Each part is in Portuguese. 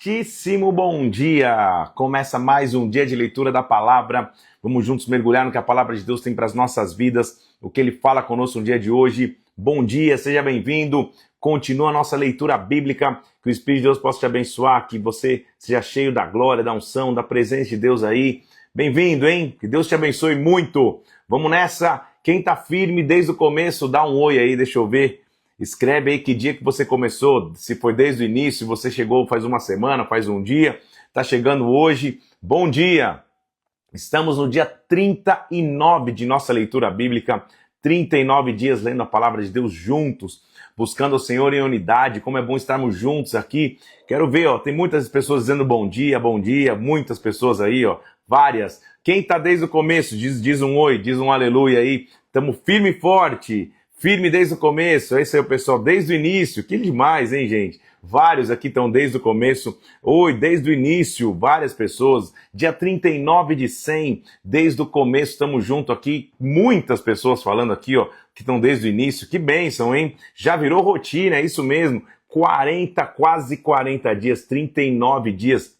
Muitíssimo bom dia! Começa mais um dia de leitura da palavra. Vamos juntos mergulhar no que a palavra de Deus tem para as nossas vidas, o que ele fala conosco no dia de hoje. Bom dia, seja bem-vindo. Continua a nossa leitura bíblica, que o Espírito de Deus possa te abençoar, que você seja cheio da glória, da unção, da presença de Deus aí. Bem-vindo, hein? Que Deus te abençoe muito. Vamos nessa. Quem tá firme desde o começo, dá um oi aí, deixa eu ver. Escreve aí que dia que você começou, se foi desde o início, você chegou faz uma semana, faz um dia, tá chegando hoje. Bom dia! Estamos no dia 39 de nossa leitura bíblica, 39 dias lendo a palavra de Deus juntos, buscando o Senhor em unidade. Como é bom estarmos juntos aqui. Quero ver, ó, tem muitas pessoas dizendo bom dia, muitas pessoas aí, ó, várias. Quem tá desde o começo, diz um oi, diz um aleluia aí. Tamo firme e forte. Firme desde o começo, esse aí é o pessoal desde o início, que demais, hein, gente? Vários aqui estão desde o começo, oi, desde o início, várias pessoas, dia 39 de 100, desde o começo, estamos juntos aqui, muitas pessoas falando aqui, ó, que estão desde o início, que bênção, hein? Já virou rotina, é isso mesmo, 40, quase 40 dias, 39 dias,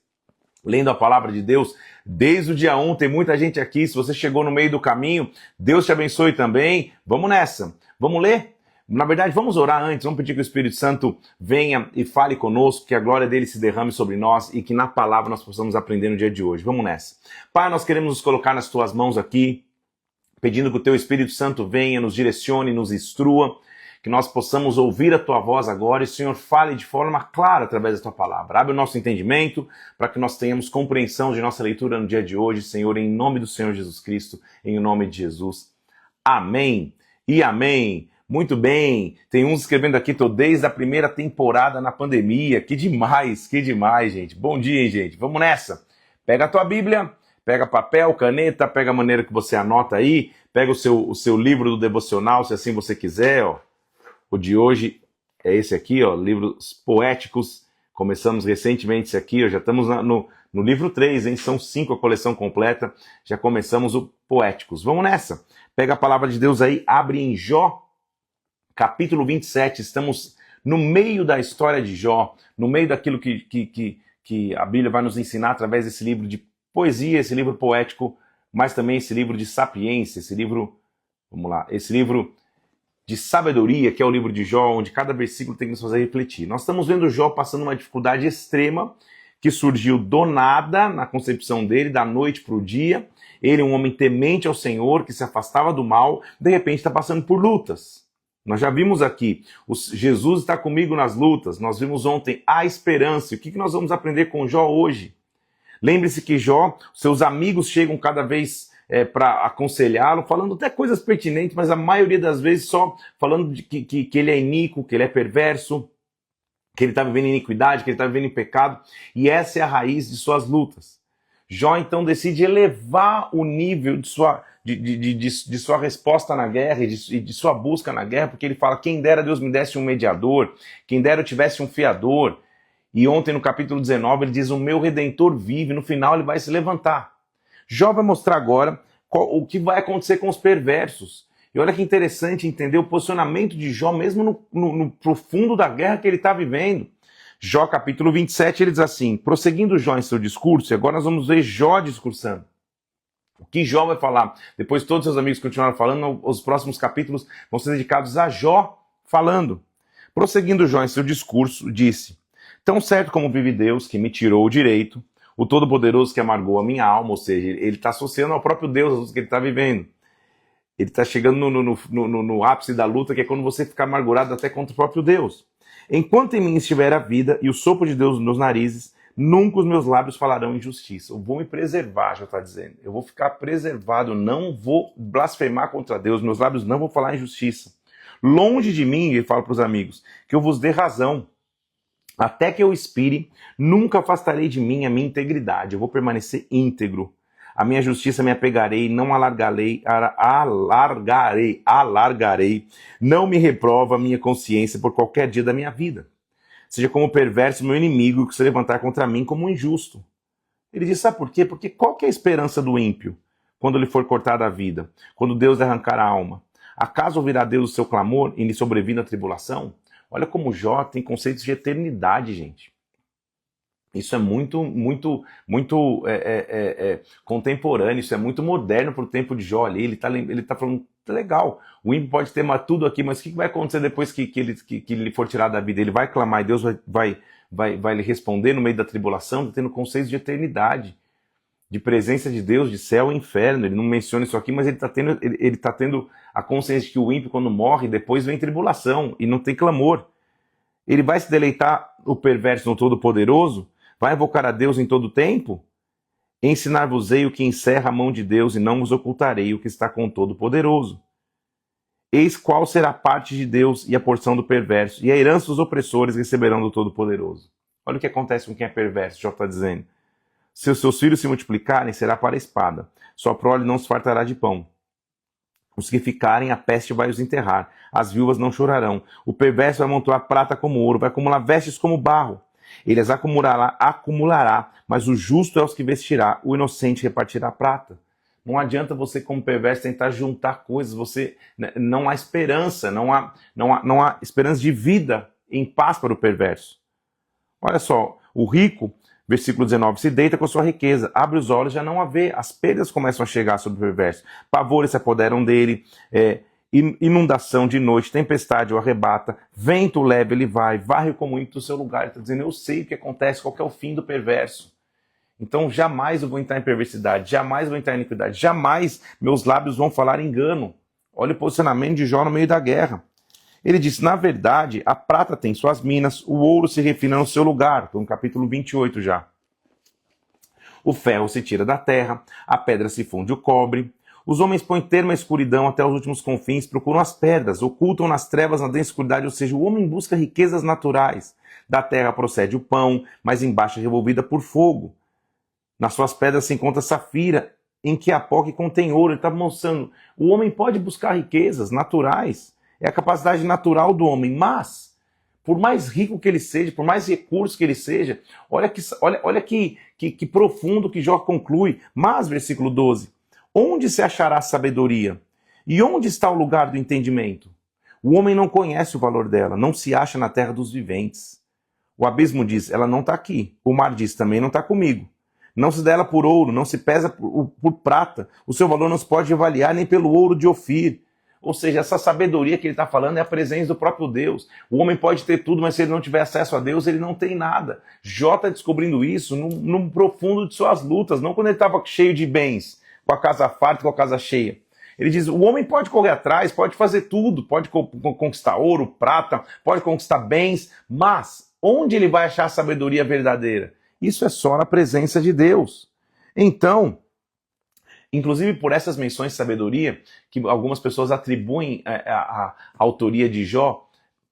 lendo a palavra de Deus, desde o dia 1, tem muita gente aqui, se você chegou no meio do caminho, Deus te abençoe também, vamos nessa. Vamos ler? Na verdade, vamos orar antes, vamos pedir que o Espírito Santo venha e fale conosco, que a glória dele se derrame sobre nós e que na palavra nós possamos aprender no dia de hoje. Vamos nessa. Pai, nós queremos nos colocar nas tuas mãos aqui, pedindo que o teu Espírito Santo venha, nos direcione, nos instrua, que nós possamos ouvir a tua voz agora e o Senhor fale de forma clara através da tua palavra. Abre o nosso entendimento para que nós tenhamos compreensão de nossa leitura no dia de hoje, Senhor, em nome do Senhor Jesus Cristo, em nome de Jesus. Amém. E amém. Muito bem. Tem uns escrevendo aqui, tô desde a primeira temporada na pandemia. Que demais, gente. Bom dia, hein, gente. Vamos nessa. Pega a tua Bíblia, pega papel, caneta, pega a maneira que você anota aí, pega o seu livro do devocional, se assim você quiser, ó. O de hoje é esse aqui, ó, livros poéticos. Começamos recentemente esse aqui, ó, já estamos no livro 3, hein? São 5 a coleção completa. Já começamos o Poéticos. Vamos nessa. Pega a palavra de Deus aí, abre em Jó, capítulo 27. Estamos no meio da história de Jó, no meio daquilo que a Bíblia vai nos ensinar através desse livro de poesia, esse livro poético, mas também esse livro de sapiência, esse livro, vamos lá, esse livro de sabedoria, que é o livro de Jó, onde cada versículo tem que nos fazer refletir. Nós estamos vendo Jó passando uma dificuldade extrema, que surgiu do nada na concepção dele, da noite para o dia. Ele, um homem temente ao Senhor, que se afastava do mal, de repente está passando por lutas. Nós já vimos aqui, Jesus está comigo nas lutas. Nós vimos ontem a esperança. O que nós vamos aprender com Jó hoje? Lembre-se que Jó, seus amigos chegam cada vez para aconselhá-lo, falando até coisas pertinentes, mas a maioria das vezes só falando de que ele é iníquo, que ele é perverso, que ele está vivendo em iniquidade, que ele está vivendo em pecado, e essa é a raiz de suas lutas. Jó então decide elevar o nível de sua resposta na guerra e de sua busca na guerra, porque ele fala, quem dera Deus me desse um mediador, quem dera eu tivesse um fiador. E ontem no capítulo 19 ele diz, o meu Redentor vive, no final ele vai se levantar. Jó vai mostrar agora o que vai acontecer com os perversos. E olha que interessante entender o posicionamento de Jó, mesmo no profundo da guerra que ele está vivendo. Jó, capítulo 27, ele diz assim, prosseguindo Jó em seu discurso, e agora nós vamos ver Jó discursando. O que Jó vai falar? Depois todos os seus amigos continuaram falando, os próximos capítulos vão ser dedicados a Jó falando. Prosseguindo Jó em seu discurso, disse, tão certo como vive Deus, que me tirou o direito, o Todo-Poderoso que amargou a minha alma, ou seja, ele está associando ao próprio Deus que ele está vivendo. Ele está chegando no ápice da luta, que é quando você fica amargurado até contra o próprio Deus. Enquanto em mim estiver a vida e o sopro de Deus nos meus narizes, nunca os meus lábios falarão injustiça. Eu vou me preservar, já está dizendo. Eu vou ficar preservado, não vou blasfemar contra Deus, meus lábios não vão falar injustiça. Longe de mim, ele fala para os amigos, que eu vos dê razão. Até que eu expire, nunca afastarei de mim a minha integridade. Eu vou permanecer íntegro. A minha justiça me apegarei, não alargarei. Não me reprova a minha consciência por qualquer dia da minha vida. Seja como perverso meu inimigo que se levantar contra mim como um injusto. Ele diz, sabe por quê? Porque qual que é a esperança do ímpio quando lhe for cortada a vida? Quando Deus lhe arrancar a alma? Acaso ouvirá Deus o seu clamor e lhe sobrevindo a tribulação? Olha como Jó tem conceitos de eternidade, gente. Isso é muito contemporâneo, isso é muito moderno para o tempo de Jó ali. Ele tá falando, "Tá legal, o ímpio pode ter tudo aqui, mas o que vai acontecer depois que ele for tirado da vida? Ele vai clamar e Deus vai lhe responder no meio da tribulação, tá tendo conceito de eternidade, de presença de Deus, de céu e inferno. Ele não menciona isso aqui, mas ele tá tendo a consciência de que o ímpio, quando morre, depois vem tribulação e não tem clamor. Ele vai se deleitar, o perverso, no Todo-Poderoso? Vai invocar a Deus em todo o tempo? Ensinar-vos-ei o que encerra a mão de Deus, e não vos ocultarei o que está com o Todo-Poderoso. Eis qual será a parte de Deus e a porção do perverso, e a herança dos opressores receberão do Todo-Poderoso. Olha o que acontece com quem é perverso, Jó está dizendo. Se os seus filhos se multiplicarem, será para a espada. Sua prole não se fartará de pão. Os que ficarem, a peste vai os enterrar. As viúvas não chorarão. O perverso vai amontoar prata como ouro, vai acumular vestes como barro. Ele as acumulará, mas o justo é os que vestirá. O inocente repartirá a prata. Não adianta você, como perverso, tentar juntar coisas. Não há esperança, não há esperança de vida em paz para o perverso. Olha só, o rico, versículo 19, se deita com a sua riqueza, abre os olhos, já não a vê, as perdas começam a chegar sobre o perverso, pavores se apoderam dele, inundação de noite, tempestade o arrebata, vento leve ele vai, varre como ímpio do seu lugar. Ele está dizendo, eu sei o que acontece, qual que é o fim do perverso. Então jamais eu vou entrar em perversidade, jamais eu vou entrar em iniquidade, jamais meus lábios vão falar engano. Olha o posicionamento de Jó no meio da guerra. Ele diz, na verdade, a prata tem suas minas, o ouro se refina no seu lugar. Estou no capítulo 28 já. O ferro se tira da terra, a pedra se funde o cobre. Os homens põem termo à escuridão até os últimos confins, procuram as pedras, ocultam nas trevas, na densa escuridade, ou seja, o homem busca riquezas naturais. Da terra procede o pão, mas embaixo é revolvida por fogo. Nas suas pedras se encontra safira, em que há pó que contém ouro. Ele está mostrando, o homem pode buscar riquezas naturais, é a capacidade natural do homem, mas, por mais rico que ele seja, por mais recursos que ele seja, olha que profundo que Jó conclui. Mas, versículo 12, onde se achará sabedoria? E onde está o lugar do entendimento? O homem não conhece o valor dela, não se acha na terra dos viventes. O abismo diz, ela não está aqui. O mar diz, também não está comigo. Não se dá ela por ouro, não se pesa por prata. O seu valor não se pode avaliar nem pelo ouro de Ofir. Ou seja, essa sabedoria que ele está falando é a presença do próprio Deus. O homem pode ter tudo, mas se ele não tiver acesso a Deus, ele não tem nada. Jó está descobrindo isso num profundo de suas lutas, não quando ele estava cheio de bens, com a casa farta, com a casa cheia. Ele diz, o homem pode correr atrás, pode fazer tudo, pode conquistar ouro, prata, pode conquistar bens, mas onde ele vai achar a sabedoria verdadeira? Isso é só na presença de Deus. Então, inclusive por essas menções de sabedoria, que algumas pessoas atribuem a autoria de Jó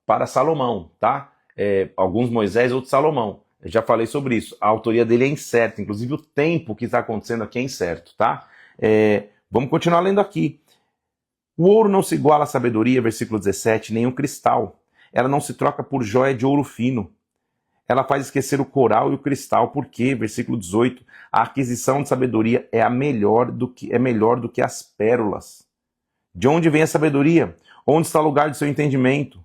para Salomão, tá? Alguns Moisés, outros Salomão. Eu já falei sobre isso. A autoria dele é incerta, inclusive o tempo que está acontecendo aqui é incerto, tá? Vamos continuar lendo aqui. O ouro não se iguala à sabedoria, versículo 17, nem o cristal. Ela não se troca por joia de ouro fino. Ela faz esquecer o coral e o cristal, porque, versículo 18, a aquisição de sabedoria é melhor do que as pérolas. De onde vem a sabedoria? Onde está o lugar do seu entendimento?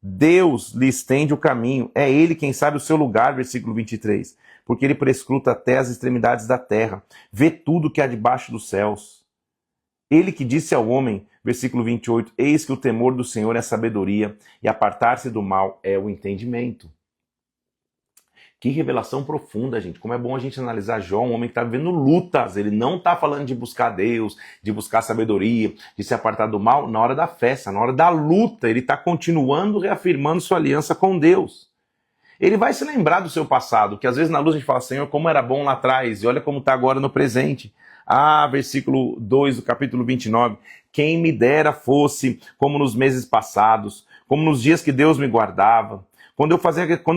Deus lhe estende o caminho, é Ele quem sabe o seu lugar, versículo 23, porque Ele prescruta até as extremidades da terra, vê tudo que há debaixo dos céus. Ele que disse ao homem, versículo 28, eis que o temor do Senhor é a sabedoria, e apartar-se do mal é o entendimento. Que revelação profunda, gente. Como é bom a gente analisar Jó, um homem que está vivendo lutas. Ele não está falando de buscar Deus, de buscar sabedoria, de se apartar do mal na hora da festa, na hora da luta. Ele está continuando reafirmando sua aliança com Deus. Ele vai se lembrar do seu passado, que às vezes na luz a gente fala, Senhor, como era bom lá atrás, e olha como está agora no presente. Versículo 2 do capítulo 29. Quem me dera fosse como nos meses passados, como nos dias que Deus me guardava. Quando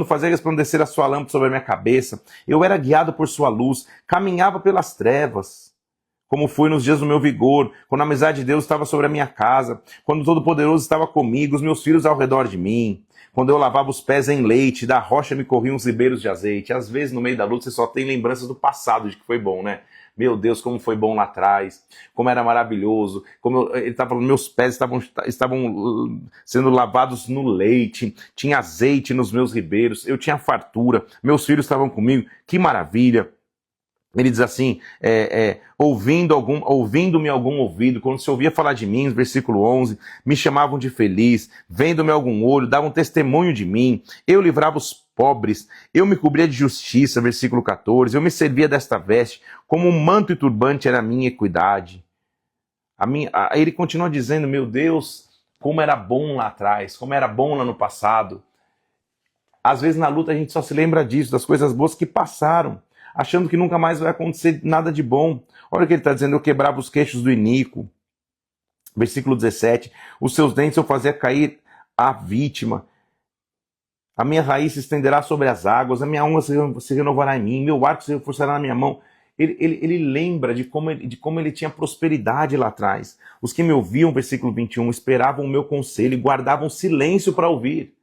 fazia resplandecer a sua lâmpada sobre a minha cabeça, eu era guiado por sua luz, caminhava pelas trevas. como foi nos dias do meu vigor, quando a amizade de Deus estava sobre a minha casa, quando o Todo-Poderoso estava comigo, os meus filhos ao redor de mim, quando eu lavava os pés em leite, da rocha me corriam os ribeiros de azeite. Às vezes, no meio da luta, você só tem lembranças do passado, de que foi bom, né? Meu Deus, como foi bom lá atrás, como era maravilhoso, ele estava falando, meus pés estavam sendo lavados no leite, tinha azeite nos meus ribeiros, eu tinha fartura, meus filhos estavam comigo, que maravilha. Ele diz assim, ouvindo-me algum ouvido, quando se ouvia falar de mim, versículo 11, me chamavam de feliz, vendo-me algum olho, davam testemunho de mim, eu livrava os pobres, eu me cobria de justiça, versículo 14, eu me servia desta veste, como um manto e turbante era a minha equidade. Ele continua dizendo, meu Deus, como era bom lá atrás, como era bom lá no passado. Às vezes na luta a gente só se lembra disso, das coisas boas que passaram, achando que nunca mais vai acontecer nada de bom. Olha o que ele está dizendo, eu quebrava os queixos do iníquo. Versículo 17, os seus dentes eu fazia cair a vítima. A minha raiz se estenderá sobre as águas, a minha unha se renovará em mim, meu arco se reforçará na minha mão. Ele lembra de como ele tinha prosperidade lá atrás. Os que me ouviam, versículo 21, esperavam o meu conselho e guardavam silêncio para ouvir.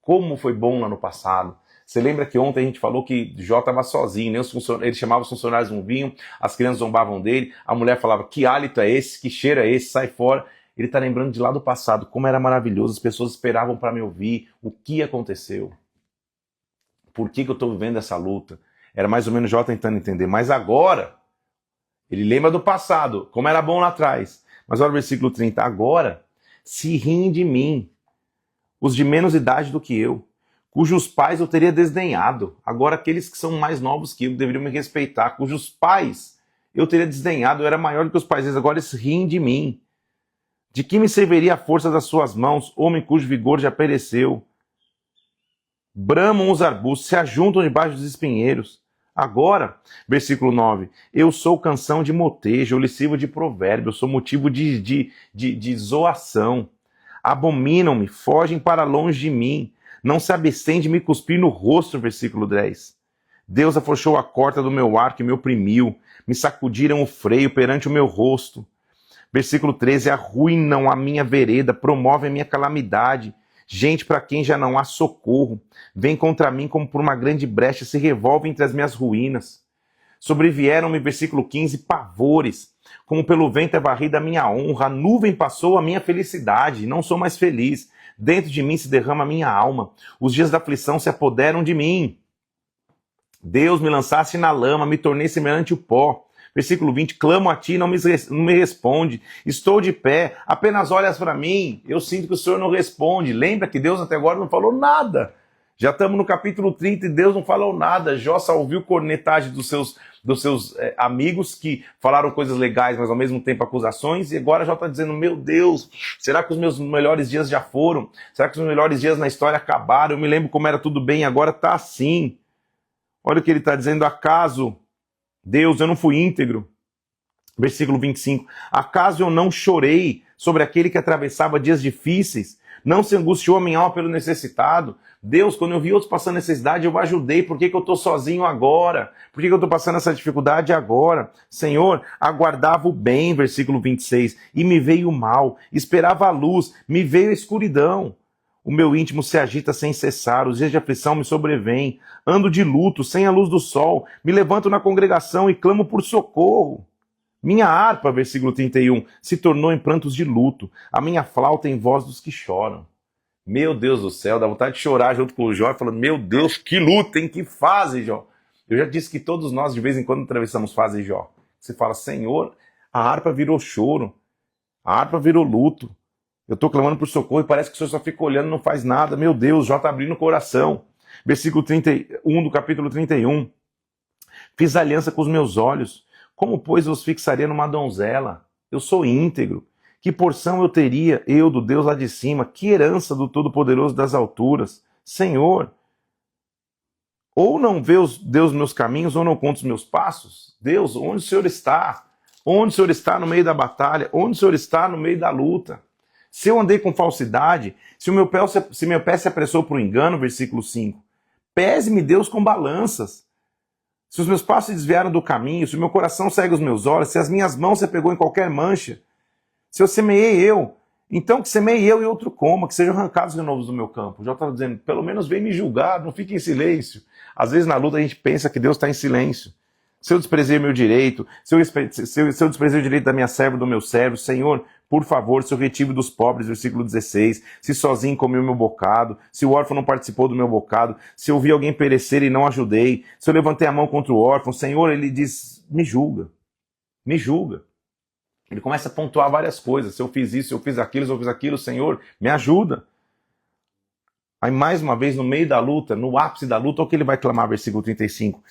Como foi bom lá no passado. Você lembra que ontem a gente falou que Jó estava sozinho, né? Ele chamava os funcionários, não vinham, as crianças zombavam dele, a mulher falava, que hálito é esse, que cheiro é esse, sai fora. Ele está lembrando de lá do passado, como era maravilhoso, as pessoas esperavam para me ouvir, o que aconteceu. Por que eu estou vivendo essa luta? Era mais ou menos Jó tentando entender, mas agora, ele lembra do passado, como era bom lá atrás. Mas olha o versículo 30, agora se riem de mim, os de menos idade do que eu, cujos pais eu teria desdenhado. Agora aqueles que são mais novos que eu deveriam me respeitar, cujos pais eu teria desdenhado, eu era maior do que os pais deles, agora eles riem de mim. De que me serviria a força das suas mãos, homem cujo vigor já pereceu? Bramam os arbustos, se ajuntam debaixo dos espinheiros. Agora, versículo 9, eu sou canção de motejo, eu lecivo de provérbio, eu sou motivo de zoação. Abominam-me, fogem para longe de mim, não se abstêm de me cuspir no rosto, versículo 10. Deus afrouxou a corda do meu arco e me oprimiu, me sacudiram o freio perante o meu rosto. Versículo 13, arruinam a minha vereda, promovem a minha calamidade, gente para quem já não há socorro, vem contra mim como por uma grande brecha, se revolve entre as minhas ruínas. Sobrevieram-me, versículo 15, pavores, como pelo vento é varrida a minha honra, a nuvem passou a minha felicidade, não sou mais feliz, dentro de mim se derrama a minha alma, os dias da aflição se apoderam de mim. Deus me lançasse na lama, me tornei semelhante ao pó. Versículo 20, clamo a ti, não me responde, estou de pé, apenas olhas para mim, eu sinto que o Senhor não responde. Lembra que Deus até agora não falou nada. Já estamos no capítulo 30 e Deus não falou nada. Jó só ouviu cornetagem dos seus amigos que falaram coisas legais, mas ao mesmo tempo acusações, e agora Jó está dizendo, meu Deus, será que os meus melhores dias já foram? Será que os melhores dias na história acabaram? Eu me lembro como era tudo bem, agora está assim. Olha o que ele está dizendo, acaso, Deus, eu não fui íntegro? Versículo 25, acaso eu não chorei sobre aquele que atravessava dias difíceis? Não se angustiou a minha alma pelo necessitado? Deus, quando eu vi outros passando necessidade, eu ajudei. Por que eu estou sozinho agora? Por que eu estou passando essa dificuldade agora? Senhor, aguardava o bem, versículo 26, e me veio o mal. Esperava a luz, me veio a escuridão. O meu íntimo se agita sem cessar, os dias de aflição me sobrevêm. Ando de luto, sem a luz do sol. Me levanto na congregação e clamo por socorro. Minha harpa, versículo 31, se tornou em prantos de luto. A minha flauta em voz dos que choram. Meu Deus do céu, dá vontade de chorar junto com o Jó, falando, meu Deus, que luta, hein? Que fase, Jó. Eu já disse que todos nós, de vez em quando, atravessamos fase, Jó. Você fala, Senhor, a harpa virou choro. A harpa virou luto. Eu estou clamando por socorro e parece que o Senhor só fica olhando e não faz nada. Meu Deus, Jó está abrindo o coração. Versículo 31 do capítulo 31. Fiz aliança com os meus olhos. Como, pois, os fixaria numa donzela? Eu sou íntegro. Que porção eu teria, eu, do Deus lá de cima? Que herança do Todo-Poderoso das alturas? Senhor, ou não vê Deus meus caminhos, ou não conta os meus passos? Deus, onde o Senhor está? Onde o Senhor está no meio da batalha? Onde o Senhor está no meio da luta? Se eu andei com falsidade, se meu pé se apressou para o engano, versículo 5, pese-me Deus com balanças. Se os meus passos se desviaram do caminho, se o meu coração segue os meus olhos, se as minhas mãos você pegou em qualquer mancha, se eu semeei eu, então que semeie eu e outro coma, que sejam arrancados de novo do meu campo. Já estava dizendo, pelo menos vem me julgar, não fique em silêncio. Às vezes na luta a gente pensa que Deus está em silêncio. Se eu desprezei meu direito, se eu desprezei o direito da minha serva, do meu servo, Senhor, por favor, se eu retive dos pobres, versículo 16, se sozinho comi o meu bocado, se o órfão não participou do meu bocado, se eu vi alguém perecer e não ajudei, se eu levantei a mão contra o órfão, Senhor, ele diz, me julga, me julga. Ele começa a pontuar várias coisas, se eu fiz isso, se eu fiz aquilo, Senhor, me ajuda. Aí mais uma vez, no meio da luta, no ápice da luta, olha o que ele vai clamar, versículo 35.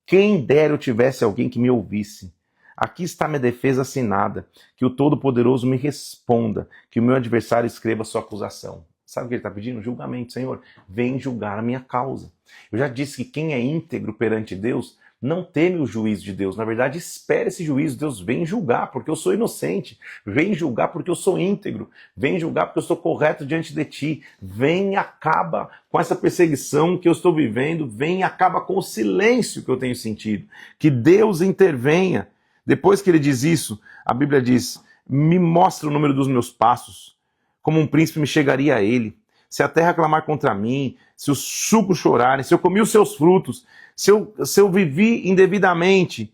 Quem dera eu tivesse alguém que me ouvisse. Aqui está minha defesa assinada, que o Todo-Poderoso me responda, que o meu adversário escreva sua acusação. Sabe o que ele está pedindo? Julgamento, Senhor. Vem julgar a minha causa. Eu já disse que quem é íntegro perante Deus não teme o juízo de Deus. Na verdade, espera esse juízo. Deus vem julgar porque eu sou inocente. Vem julgar porque eu sou íntegro. Vem julgar porque eu sou correto diante de ti. Vem e acaba com essa perseguição que eu estou vivendo. Vem e acaba com o silêncio que eu tenho sentido. Que Deus intervenha. Depois que ele diz isso, a Bíblia diz, me mostra o número dos meus passos, como um príncipe me chegaria a ele. Se a terra clamar contra mim, se os sucos chorarem, se eu comi os seus frutos, se eu vivi indevidamente,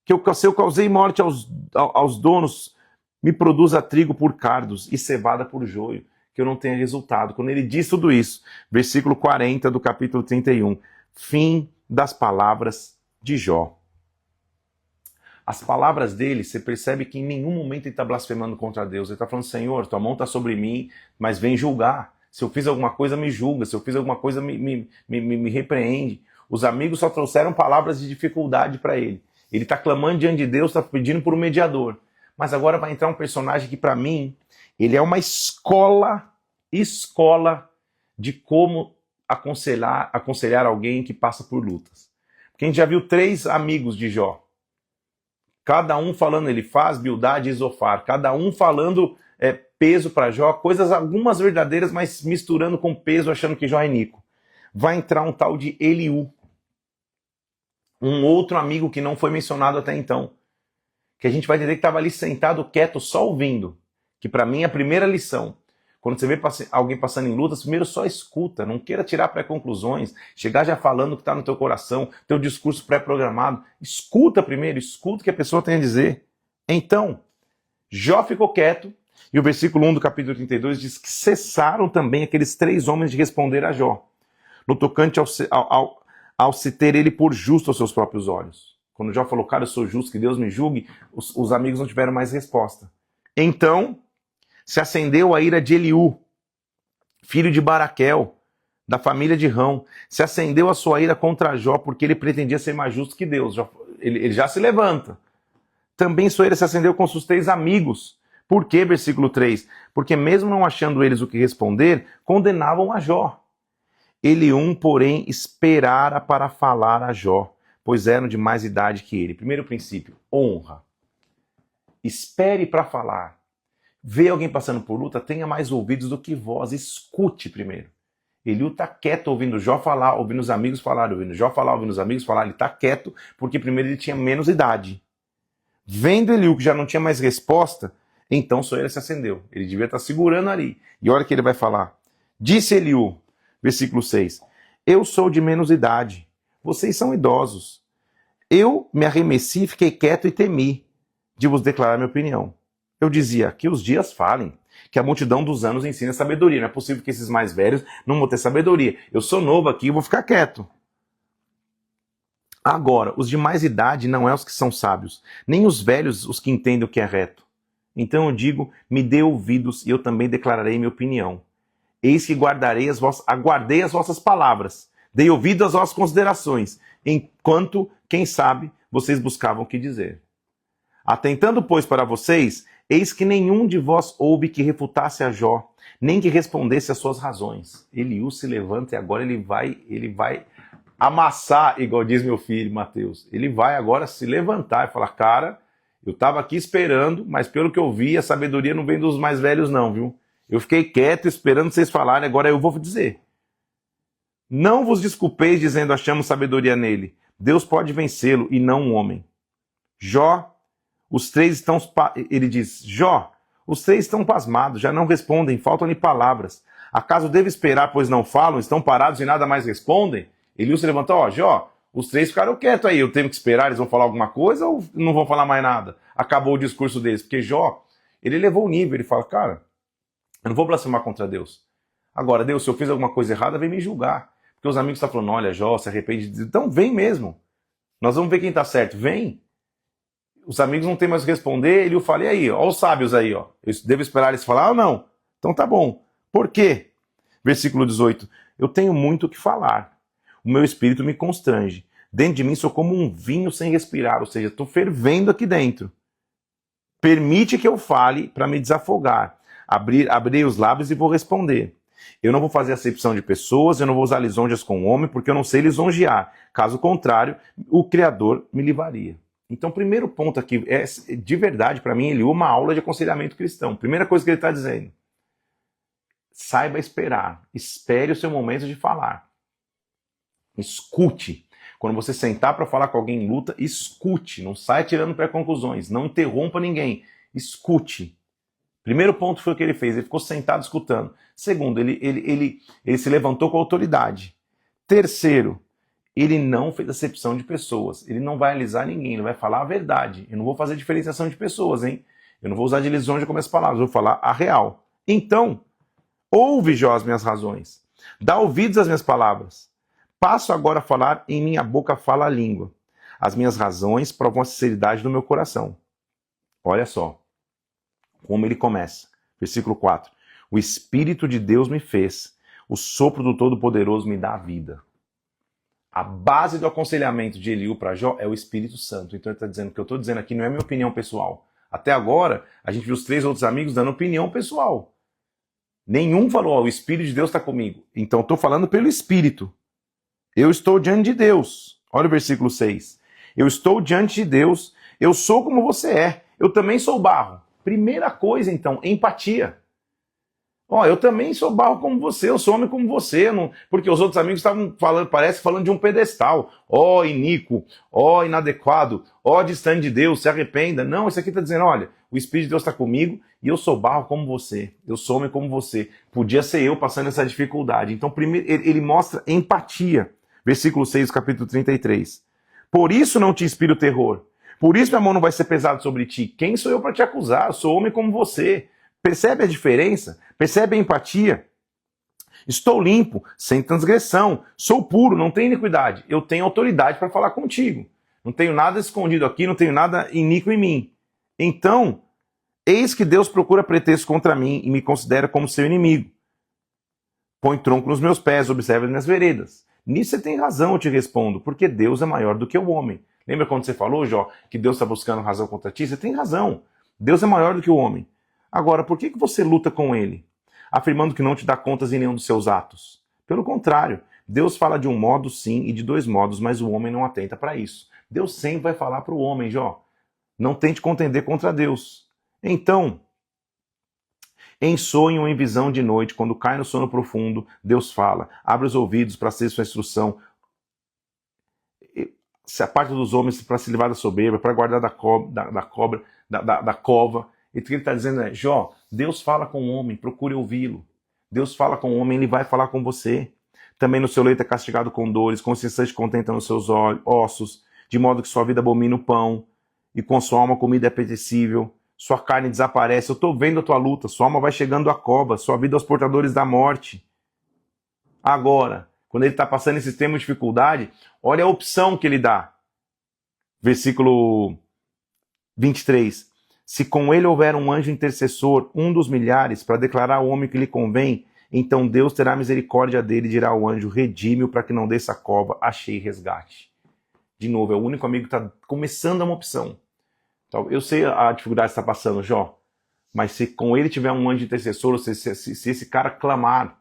se eu causei morte aos donos, me produza trigo por cardos e cevada por joio, que eu não tenha resultado. Quando ele diz tudo isso, versículo 40 do capítulo 31, fim das palavras de Jó. As palavras dele, você percebe que em nenhum momento ele está blasfemando contra Deus. Ele está falando, Senhor, tua mão está sobre mim, mas vem julgar. Se eu fiz alguma coisa, me julga. Se eu fiz alguma coisa, me repreende. Os amigos só trouxeram palavras de dificuldade para ele. Ele está clamando diante de Deus, está pedindo por um mediador. Mas agora vai entrar um personagem que, para mim, ele é uma escola de como aconselhar alguém que passa por lutas. Porque a gente já viu 3 amigos de Jó. Cada um falando, ele faz Bildade e Zofar. Cada um falando peso para Jó, coisas algumas verdadeiras, mas misturando com peso, achando que Jó é Nico. Vai entrar um tal de Eliú. Um outro amigo que não foi mencionado até então. Que a gente vai entender que estava ali sentado, quieto, só ouvindo. Que para mim é a primeira lição. Quando você vê alguém passando em lutas, primeiro só escuta, não queira tirar pré-conclusões, chegar já falando o que está no teu coração, teu discurso pré-programado. Escuta primeiro, escuta o que a pessoa tem a dizer. Então, Jó ficou quieto, e o versículo 1 do capítulo 32 diz que cessaram também aqueles 3 homens de responder a Jó, no tocante ao se ter ele por justo aos seus próprios olhos. Quando Jó falou, cara, eu sou justo, que Deus me julgue, os amigos não tiveram mais resposta. Então, se acendeu a ira de Eliú, filho de Baraquel, da família de Rão. Se acendeu a sua ira contra Jó, porque ele pretendia ser mais justo que Deus. Ele já se levanta. Também sua ira se acendeu com seus 3 amigos. Por quê? Versículo 3. Porque mesmo não achando eles o que responder, condenavam a Jó. Eliú, porém, esperara para falar a Jó, pois eram de mais idade que ele. Primeiro princípio, honra. Espere para falar. Vê alguém passando por luta, tenha mais ouvidos do que voz, escute primeiro. Eliú está quieto ouvindo Jó falar, ouvindo os amigos falar, ouvindo Jó falar, ouvindo os amigos falar, ele está quieto porque primeiro ele tinha menos idade. Vendo Eliú que já não tinha mais resposta, então só ele se acendeu. Ele devia estar segurando ali. E olha o que ele vai falar. Disse Eliú, versículo 6, eu sou de menos idade, vocês são idosos. Eu me arremessi, fiquei quieto e temi de vos declarar minha opinião. Eu dizia, que os dias falem, que a multidão dos anos ensina sabedoria. Não é possível que esses mais velhos não vão ter sabedoria. Eu sou novo aqui, eu vou ficar quieto. Agora, os de mais idade não é os que são sábios, nem os velhos os que entendem o que é reto. Então eu digo, me dê ouvidos e eu também declararei minha opinião. Eis que aguardei as vossas palavras, dei ouvido às vossas considerações, enquanto, quem sabe, vocês buscavam o que dizer. Atentando, pois, para vocês, eis que nenhum de vós houve que refutasse a Jó, nem que respondesse às suas razões. Eliú se levanta e agora ele vai amassar, igual diz meu filho Mateus. Ele vai agora se levantar e falar, cara, eu estava aqui esperando, mas pelo que eu vi, a sabedoria não vem dos mais velhos não, viu? Eu fiquei quieto esperando vocês falarem, agora eu vou dizer. Não vos desculpeis dizendo achamos sabedoria nele. Deus pode vencê-lo e não um homem. Jó, os três estão... Ele diz, Jó, os três estão pasmados, já não respondem, faltam-lhe palavras. Acaso devo esperar, pois não falam, estão parados e nada mais respondem? Eliú se levantou, Jó, os três ficaram quietos aí, eu tenho que esperar, eles vão falar alguma coisa ou não vão falar mais nada? Acabou o discurso deles, porque Jó, ele levou o nível, ele fala, cara, eu não vou blasfemar contra Deus. Agora, Deus, se eu fiz alguma coisa errada, vem me julgar. Porque os amigos estão falando, olha, Jó, se arrepende. Então vem mesmo. Nós vamos ver quem está certo. Vem. Os amigos não têm mais o que responder, ele fala, e aí? Ó os sábios aí, ó. Eu devo esperar eles falar ou não? Então tá bom. Por quê? Versículo 18. Eu tenho muito o que falar. O meu espírito me constrange. Dentro de mim sou como um vinho sem respirar, ou seja, estou fervendo aqui dentro. Permite que eu fale para me desafogar. Abrirei os lábios e vou responder. Eu não vou fazer acepção de pessoas, eu não vou usar lisonjas com o homem, porque eu não sei lisonjear. Caso contrário, o Criador me livraria. Então, o primeiro ponto aqui, é de verdade, para mim, Eliú, uma aula de aconselhamento cristão. Primeira coisa que ele está dizendo. Saiba esperar. Espere o seu momento de falar. Escute. Quando você sentar para falar com alguém em luta, escute. Não saia tirando pré-conclusões. Não interrompa ninguém. Escute. Primeiro ponto foi o que ele fez. Ele ficou sentado escutando. Segundo, ele se levantou com autoridade. Terceiro, ele não fez acepção de pessoas. Ele não vai alisar ninguém. Ele vai falar a verdade. Eu não vou fazer diferenciação de pessoas, hein? Eu não vou usar de lisonja como as palavras. Eu vou falar a real. Então, ouve, Jó, as minhas razões. Dá ouvidos às minhas palavras. Passo agora a falar, em minha boca fala a língua. As minhas razões provam a sinceridade do meu coração. Olha só como ele começa. Versículo 4. O Espírito de Deus me fez. O sopro do Todo-Poderoso me dá a vida. A base do aconselhamento de Eliú para Jó é o Espírito Santo. Então ele está dizendo que eu estou dizendo aqui não é minha opinião pessoal. Até agora, a gente viu os três outros amigos dando opinião pessoal. Nenhum falou, o Espírito de Deus está comigo. Então eu estou falando pelo Espírito. Eu estou diante de Deus. Olha o versículo 6. Eu estou diante de Deus. Eu sou como você é. Eu também sou barro. Primeira coisa, então, empatia. Eu também sou barro como você, eu sou homem como você. Porque os outros amigos estavam falando de um pedestal. Iníquo, inadequado, distante de Deus, se arrependa. Não, isso aqui está dizendo, olha, o Espírito de Deus está comigo e eu sou barro como você. Eu sou homem como você. Podia ser eu passando essa dificuldade. Então, primeiro, ele mostra empatia. Versículo 6, capítulo 33. Por isso não te inspiro terror. Por isso minha mão não vai ser pesada sobre ti. Quem sou eu para te acusar? Eu sou homem como você. Percebe a diferença? Percebe a empatia? Estou limpo, sem transgressão. Sou puro, não tenho iniquidade. Eu tenho autoridade para falar contigo. Não tenho nada escondido aqui, não tenho nada iníquo em mim. Então, eis que Deus procura pretexto contra mim e me considera como seu inimigo. Põe tronco nos meus pés, observa as minhas veredas. Nisso você tem razão, eu te respondo, porque Deus é maior do que o homem. Lembra quando você falou, Jó, que Deus está buscando razão contra ti? Você tem razão. Deus é maior do que o homem. Agora, por que você luta com ele? Afirmando que não te dá contas em nenhum dos seus atos. Pelo contrário, Deus fala de um modo sim e de dois modos, mas o homem não atenta para isso. Deus sempre vai falar para o homem, Jó. Não tente contender contra Deus. Então, em sonho ou em visão de noite, quando cai no sono profundo, Deus fala. Abre os ouvidos para ser sua instrução. Se aparta dos homens para se livrar da soberba, para guardar da cova. E o que ele está dizendo é, Jó, Deus fala com o homem, procure ouvi-lo. Deus fala com o homem, ele vai falar com você. Também no seu leito é castigado com dores, com incessante contenta nos seus ossos, de modo que sua vida abomina o pão, e com sua alma a comida é apetecível. Sua carne desaparece, eu estou vendo a tua luta, sua alma vai chegando à cova, sua vida aos portadores da morte. Agora, quando ele está passando esse extremo de dificuldade, olha a opção que ele dá. Versículo 23. Se com ele houver um anjo intercessor, um dos milhares, para declarar ao homem que lhe convém, então Deus terá misericórdia dele e dirá ao anjo, redime-o para que não desça a cova, achei resgate. De novo, é o único amigo que está começando uma opção. Então, eu sei a dificuldade que está passando, Jó, mas se com ele tiver um anjo intercessor, se esse cara clamar,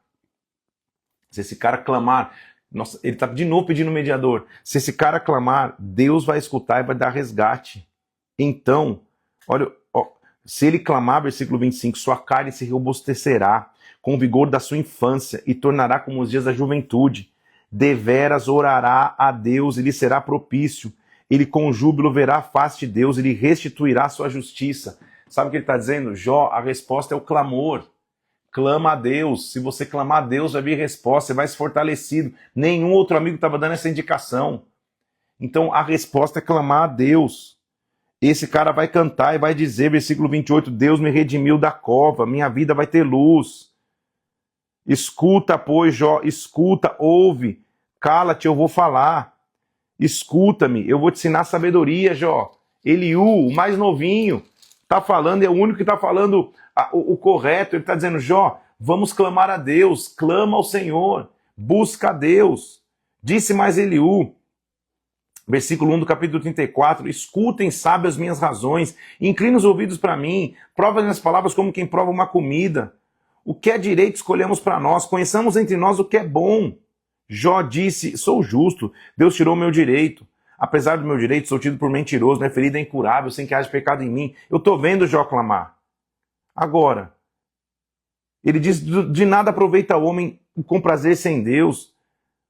nossa, ele está de novo pedindo um mediador. Se esse cara clamar, Deus vai escutar e vai dar resgate. Então, olha, se ele clamar, versículo 25, sua carne se robustecerá com o vigor da sua infância e tornará como os dias da juventude. deveras orará a Deus e lhe será propício. Ele com júbilo verá a face de Deus, ele restituirá sua justiça. Sabe o que ele está dizendo? Jó, a resposta é o clamor. Clama a Deus. Se você clamar a Deus, vai vir resposta, você vai se fortalecido. Nenhum outro amigo estava dando essa indicação. Então a resposta é clamar a Deus. Esse cara vai cantar e vai dizer, versículo 28, Deus me redimiu da cova, minha vida vai ter luz. Escuta, pois, Jó, escuta, ouve, cala-te, eu vou falar. Escuta-me, eu vou te ensinar sabedoria, Jó. Eliú, o mais novinho, está falando, é o único que está falando o correto. Ele está dizendo, Jó, vamos clamar a Deus, clama ao Senhor, busca a Deus. Disse mais Eliú, versículo 1 do capítulo 34, escutem, sábio, as minhas razões, inclina os ouvidos para mim, prova as minhas palavras como quem prova uma comida. O que é direito escolhemos para nós, conheçamos entre nós o que é bom. Jó disse, sou justo, Deus tirou o meu direito. Apesar do meu direito, sou tido por mentiroso, minha ferida é incurável, sem que haja pecado em mim. Eu estou vendo Jó clamar. Agora, ele diz, de nada aproveita o homem com prazer sem Deus.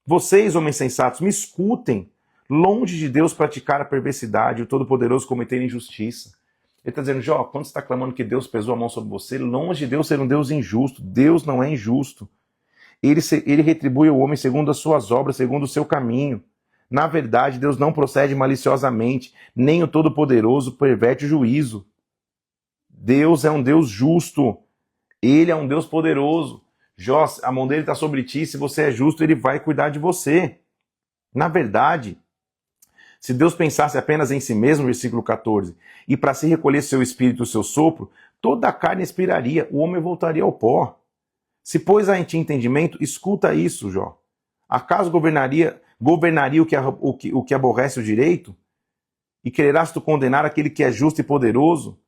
Vocês, homens sensatos, me escutem. Longe de Deus praticar a perversidade, o Todo-Poderoso cometer injustiça. Ele está dizendo, Jó, quando você está clamando que Deus pesou a mão sobre você, longe de Deus ser um Deus injusto. Deus não é injusto. Ele retribui ao homem segundo as suas obras, segundo o seu caminho. Na verdade, Deus não procede maliciosamente, nem o Todo-Poderoso perverte o juízo. Deus é um Deus justo. Ele é um Deus poderoso. Jó, a mão dele está sobre ti, se você é justo, ele vai cuidar de você. Na verdade, se Deus pensasse apenas em si mesmo, versículo 14, e para se recolher seu espírito, o seu sopro, toda a carne expiraria, o homem voltaria ao pó. Se pois há em ti entendimento, escuta isso, Jó. Acaso governaria o que aborrece o direito? E quererás tu condenar aquele que é justo e poderoso?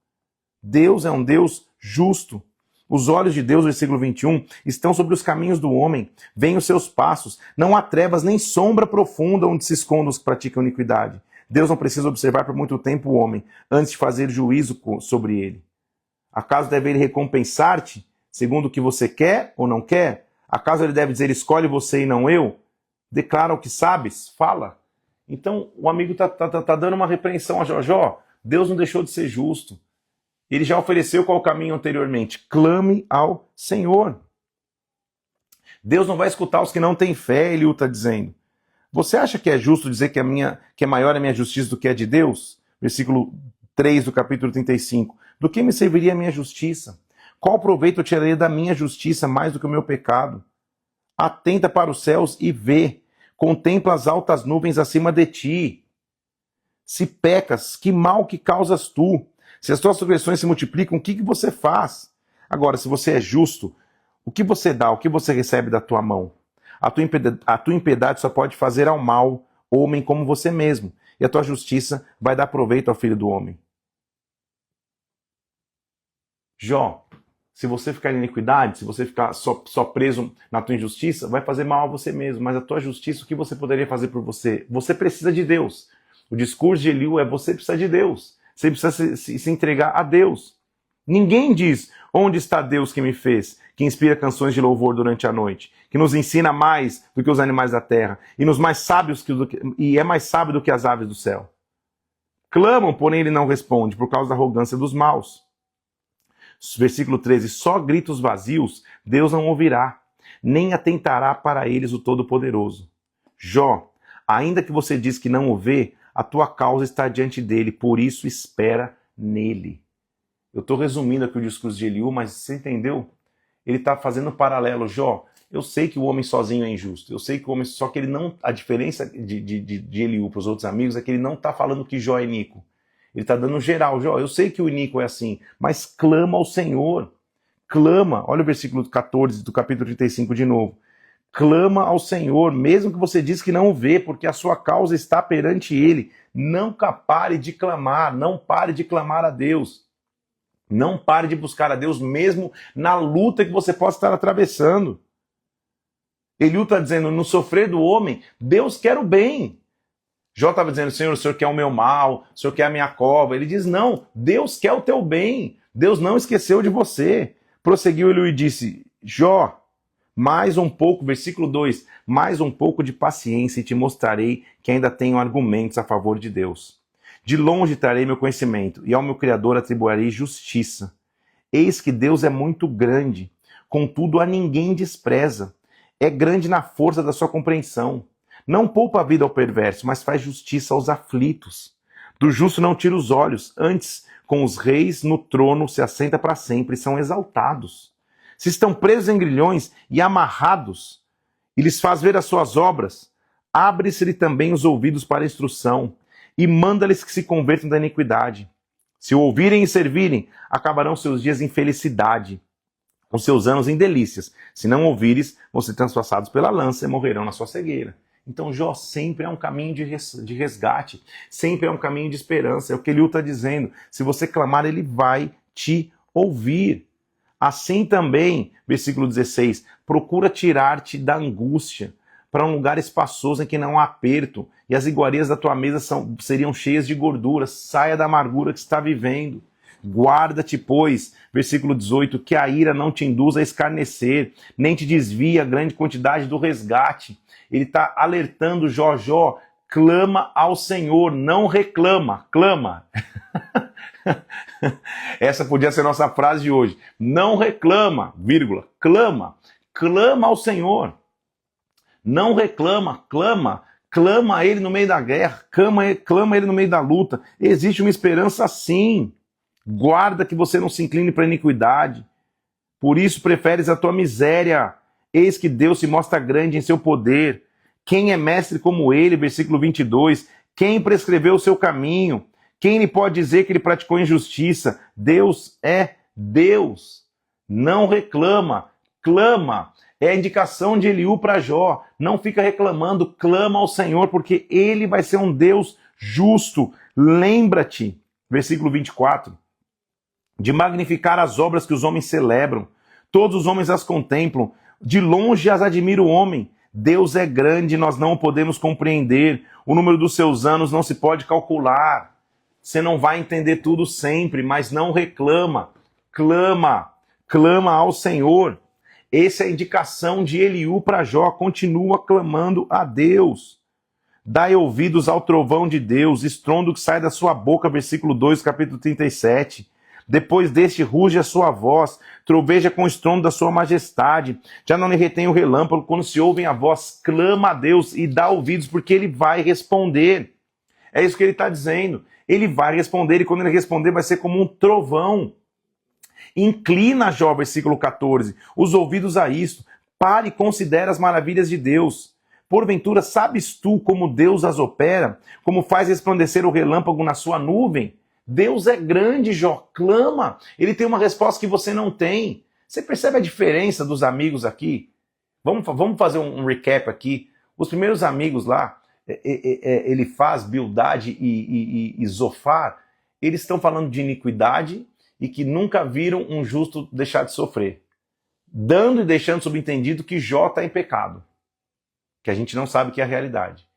Deus é um Deus justo. Os olhos de Deus, versículo 21, estão sobre os caminhos do homem, veem os seus passos. Não há trevas nem sombra profunda onde se escondam os que praticam iniquidade. Deus não precisa observar por muito tempo o homem, antes de fazer juízo sobre ele. Acaso deve ele recompensar-te, segundo o que você quer ou não quer? Acaso ele deve dizer, escolhe você e não eu? Declara o que sabes, fala. Então o amigo está dando uma repreensão a Jó. Deus não deixou de ser justo. Ele já ofereceu qual o caminho anteriormente. Clame ao Senhor. Deus não vai escutar os que não têm fé, Eliú está dizendo. Você acha que é justo dizer que é maior a minha justiça do que a de Deus? Versículo 3 do capítulo 35. Do que me serviria a minha justiça? Qual proveito eu tiraria da minha justiça mais do que o meu pecado? Atenta para os céus e vê. Contempla as altas nuvens acima de ti. Se pecas, que mal que causas tu? Se as tuas transgressões se multiplicam, o que você faz? Agora, se você é justo, o que você dá, o que você recebe da tua mão? A tua impiedade só pode fazer ao mal, homem como você mesmo. E a tua justiça vai dar proveito ao filho do homem. Jó, se você ficar em iniquidade, se você ficar só preso na tua injustiça, vai fazer mal a você mesmo. Mas a tua justiça, o que você poderia fazer por você? Você precisa de Deus. O discurso de Eliú é você precisa de Deus. Você precisa se entregar a Deus. Ninguém diz, onde está Deus que me fez, que inspira canções de louvor durante a noite, que nos ensina mais do que os animais da terra, e é mais sábio do que as aves do céu. Clamam, porém ele não responde, por causa da arrogância dos maus. Versículo 13, só gritos vazios Deus não ouvirá, nem atentará para eles o Todo-Poderoso. Jó, ainda que você diz que não o vê, a tua causa está diante dele, por isso espera nele. Eu estou resumindo aqui o discurso de Eliú, mas você entendeu? Ele está fazendo um paralelo. Jó, eu sei que o homem sozinho é injusto, eu sei que o homem, só que ele não, a diferença de Eliú para os outros amigos é que ele não está falando que Jó é iníquo. Ele está dando geral. Jó, eu sei que o iníquo é assim, mas clama ao Senhor. Clama, olha o versículo 14 do capítulo 35 de novo. Clama ao Senhor, mesmo que você diz que não o vê, porque a sua causa está perante Ele. Nunca pare de clamar, não pare de clamar a Deus. Não pare de buscar a Deus, mesmo na luta que você possa estar atravessando. Eliú está dizendo, no sofrer do homem, Deus quer o bem. Jó estava dizendo, Senhor, o Senhor quer o meu mal, o Senhor quer a minha cova. Ele diz, não, Deus quer o teu bem. Deus não esqueceu de você. Prosseguiu Eliú e disse, Jó, Mais um pouco, versículo 2, mais um pouco de paciência e te mostrarei que ainda tenho argumentos a favor de Deus. De longe trarei meu conhecimento e ao meu Criador atribuirei justiça. Eis que Deus é muito grande, contudo a ninguém despreza. É grande na força da sua compreensão. Não poupa a vida ao perverso, mas faz justiça aos aflitos. Do justo não tira os olhos, antes, com os reis no trono se assenta para sempre e são exaltados. Se estão presos em grilhões e amarrados, e lhes faz ver as suas obras, abre-se-lhe também os ouvidos para a instrução, e manda-lhes que se convertam da iniquidade. Se o ouvirem e servirem, acabarão seus dias em felicidade, os seus anos em delícias. Se não ouvires, vão ser transpassados pela lança e morrerão na sua cegueira. Então Jó sempre é um caminho de resgate, sempre é um caminho de esperança. É o que Eliú está dizendo. Se você clamar, ele vai te ouvir. Assim também, versículo 16, procura tirar-te da angústia para um lugar espaçoso em que não há aperto, e as iguarias da tua mesa seriam cheias de gordura. Saia da amargura que está vivendo. Guarda-te, pois, versículo 18, que a ira não te induza a escarnecer, nem te desvie a grande quantidade do resgate. Ele está alertando Jó, clama ao Senhor, não reclama, clama. Essa podia ser a nossa frase de hoje. Não reclama, vírgula, clama. Clama ao Senhor. Não reclama, clama. Clama a Ele no meio da guerra, clama a Ele no meio da luta. Existe uma esperança sim. Guarda que você não se incline para a iniquidade. Por isso preferes a tua miséria. Eis que Deus se mostra grande em seu poder. Quem é mestre como ele? Versículo 22. Quem prescreveu o seu caminho? Quem lhe pode dizer que ele praticou injustiça? Deus é Deus. Não reclama, clama. É a indicação de Eliú para Jó. Não fica reclamando, clama ao Senhor, porque ele vai ser um Deus justo. Lembra-te, versículo 24, de magnificar as obras que os homens celebram. Todos os homens as contemplam. De longe as admira o homem. Deus é grande, nós não o podemos compreender. O número dos seus anos não se pode calcular. Você não vai entender tudo sempre, mas não reclama. Clama ao Senhor. Essa é a indicação de Eliú para Jó. Continua clamando a Deus. Dai ouvidos ao trovão de Deus, estrondo que sai da sua boca, versículo 2, capítulo 37. Depois deste ruge a sua voz, troveja com o estrondo da sua majestade. Já não lhe retém o relâmpago, quando se ouvem a voz, clama a Deus e dá ouvidos, porque ele vai responder. É isso que ele está dizendo. Ele vai responder, e quando ele responder vai ser como um trovão. Inclina, Jó, versículo 14, os ouvidos a isto, pare e considere as maravilhas de Deus. Porventura, sabes tu como Deus as opera? Como faz resplandecer o relâmpago na sua nuvem? Deus é grande, Jó, clama. Ele tem uma resposta que você não tem. Você percebe a diferença dos amigos aqui? Vamos fazer um recap aqui. Os primeiros amigos lá, Elifaz, Bildade e Zofar, eles estão falando de iniquidade e que nunca viram um justo deixar de sofrer. Dando e deixando subentendido que Jó está em pecado. Que a gente não sabe que é a realidade.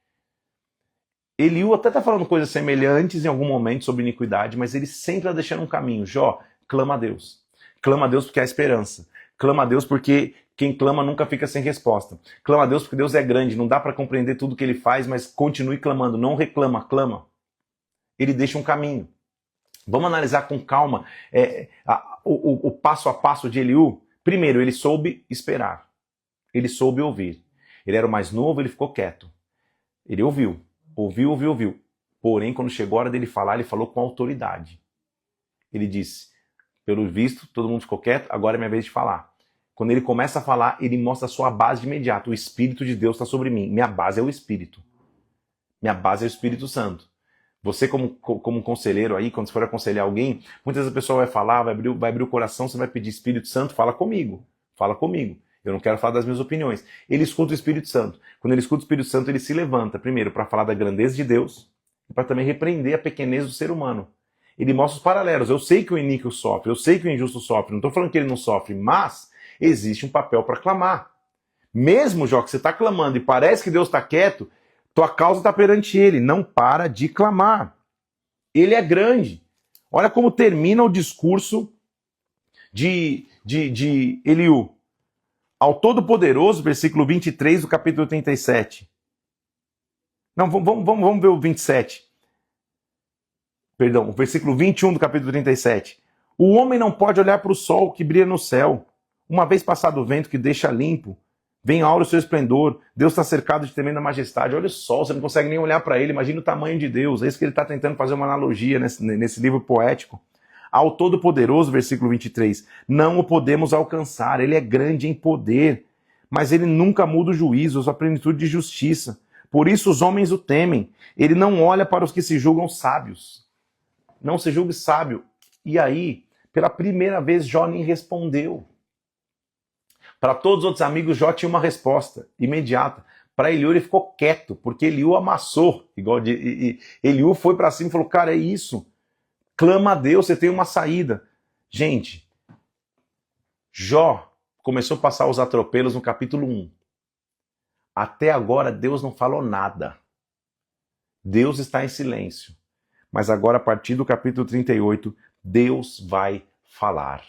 Eliú até está falando coisas semelhantes em algum momento sobre iniquidade, mas ele sempre está deixando um caminho. Jó, clama a Deus. Clama a Deus porque há esperança. Clama a Deus porque quem clama nunca fica sem resposta. Clama a Deus porque Deus é grande, não dá para compreender tudo que ele faz, mas continue clamando. Não reclama, clama. Ele deixa um caminho. Vamos analisar com calma o passo a passo de Eliú. Primeiro, ele soube esperar. Ele soube ouvir. Ele era o mais novo, ele ficou quieto. Ele ouviu. Ouviu. Porém, quando chegou a hora dele falar, ele falou com autoridade. Ele disse, pelo visto, todo mundo ficou quieto, agora é minha vez de falar. Quando ele começa a falar, ele mostra a sua base de imediato. O Espírito de Deus está sobre mim. Minha base é o Espírito. Minha base é o Espírito Santo. Você, como um conselheiro aí, quando você for aconselhar alguém, muitas vezes a pessoa vai falar, vai abrir o coração, você vai pedir Espírito Santo, fala comigo. Eu não quero falar das minhas opiniões. Ele escuta o Espírito Santo. Quando ele escuta o Espírito Santo, ele se levanta, primeiro, para falar da grandeza de Deus e para também repreender a pequenez do ser humano. Ele mostra os paralelos. Eu sei que o iníquo sofre, eu sei que o injusto sofre. Não estou falando que ele não sofre, mas existe um papel para clamar. Mesmo, Jó, que você está clamando e parece que Deus está quieto, tua causa está perante ele. Não para de clamar. Ele é grande. Olha como termina o discurso de Eliú. Ao Todo-Poderoso, versículo 23 do capítulo 37. Não, vamos ver o 27. Perdão, o versículo 21 do capítulo 37. O homem não pode olhar para o sol que brilha no céu. Uma vez passado o vento que deixa limpo, vem a aura o seu esplendor. Deus está cercado de tremenda majestade. Olha o sol, você não consegue nem olhar para ele. Imagina o tamanho de Deus. É isso que ele está tentando fazer uma analogia nesse livro poético. Ao Todo-Poderoso, versículo 23. Não o podemos alcançar. Ele é grande em poder, mas ele nunca muda o juízo, a sua plenitude de justiça. Por isso os homens o temem. Ele não olha para os que se julgam sábios. Não se julgue sábio. E aí, pela primeira vez, Jó nem respondeu. Para todos os outros amigos, Jó tinha uma resposta imediata. Para Eliú, ele ficou quieto, porque Eliú amassou. Eliú foi para cima e falou, cara, é isso. Clama a Deus, você tem uma saída. Gente, Jó começou a passar os atropelos no capítulo 1. Até agora, Deus não falou nada. Deus está em silêncio. Mas agora, a partir do capítulo 38, Deus vai falar.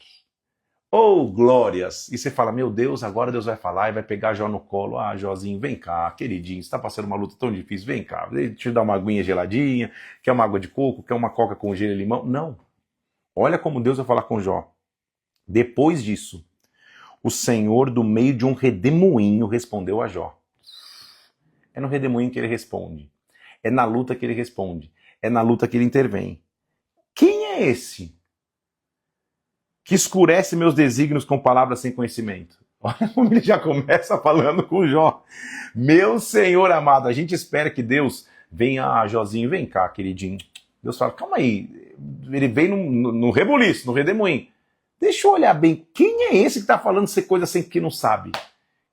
Oh, glórias! E você fala, meu Deus, agora Deus vai falar e vai pegar Jó no colo. Ah, Józinho, vem cá, queridinho, você está passando uma luta tão difícil, vem cá, deixa eu dar uma aguinha geladinha, quer uma água de coco, quer uma coca com gelo e limão? Não. Olha como Deus vai falar com Jó. Depois disso, o Senhor, do meio de um redemoinho, respondeu a Jó. É no redemoinho que ele responde. É na luta que ele responde. É na luta que ele intervém. Quem é esse que escurece meus desígnios com palavras sem conhecimento? Olha como ele já começa falando com Jó. Meu Senhor amado, a gente espera que Deus venha, Józinho, vem cá, queridinho. Deus fala, calma aí. Ele vem no rebuliço, no redemoinho. Deixa eu olhar bem. Quem é esse que está falando coisa sem que não sabe?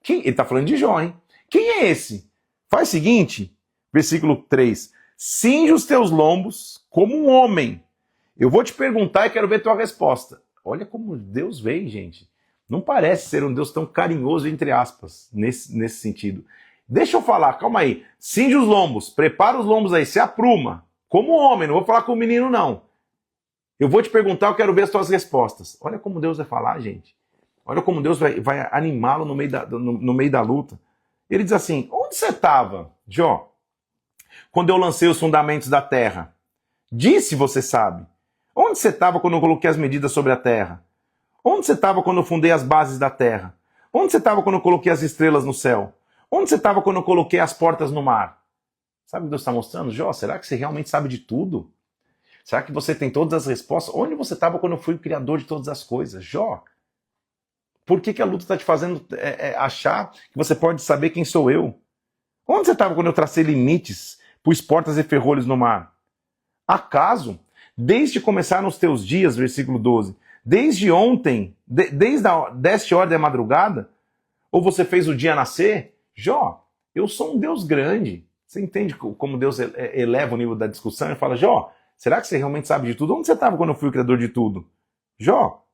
Ele está falando de Jó, hein? Quem é esse? Faz o seguinte, versículo 3. Cinge os teus lombos como um homem. Eu vou te perguntar e quero ver tua resposta. Olha como Deus vem, gente. Não parece ser um Deus tão carinhoso, entre aspas, nesse sentido. Deixa eu falar, calma aí. Cinge os lombos, prepara os lombos aí, se apruma. Como homem, não vou falar com o menino, não. Eu vou te perguntar, eu quero ver as tuas respostas. Olha como Deus vai falar, gente. Olha como Deus vai animá-lo no meio da luta. Ele diz assim, onde você estava, Jó, quando eu lancei os fundamentos da terra? Disse, você sabe. Onde você estava quando eu coloquei as medidas sobre a terra? Onde você estava quando eu fundei as bases da terra? Onde você estava quando eu coloquei as estrelas no céu? Onde você estava quando eu coloquei as portas no mar? Sabe o que Deus está mostrando? Jó, será que você realmente sabe de tudo? Será que você tem todas as respostas? Onde você estava quando eu fui o criador de todas as coisas? Jó, por que a luta está te fazendo achar que você pode saber quem sou eu? Onde você estava quando eu tracei limites, pus portas e ferrolhos no mar? Acaso, desde que começaram os teus dias, versículo 12, desde ontem, deste ordem à madrugada, ou você fez o dia nascer? Jó, eu sou um Deus grande. Você entende como Deus eleva o nível da discussão e fala, Jó, será que você realmente sabe de tudo? Onde você estava quando eu fui o criador de tudo? Jó,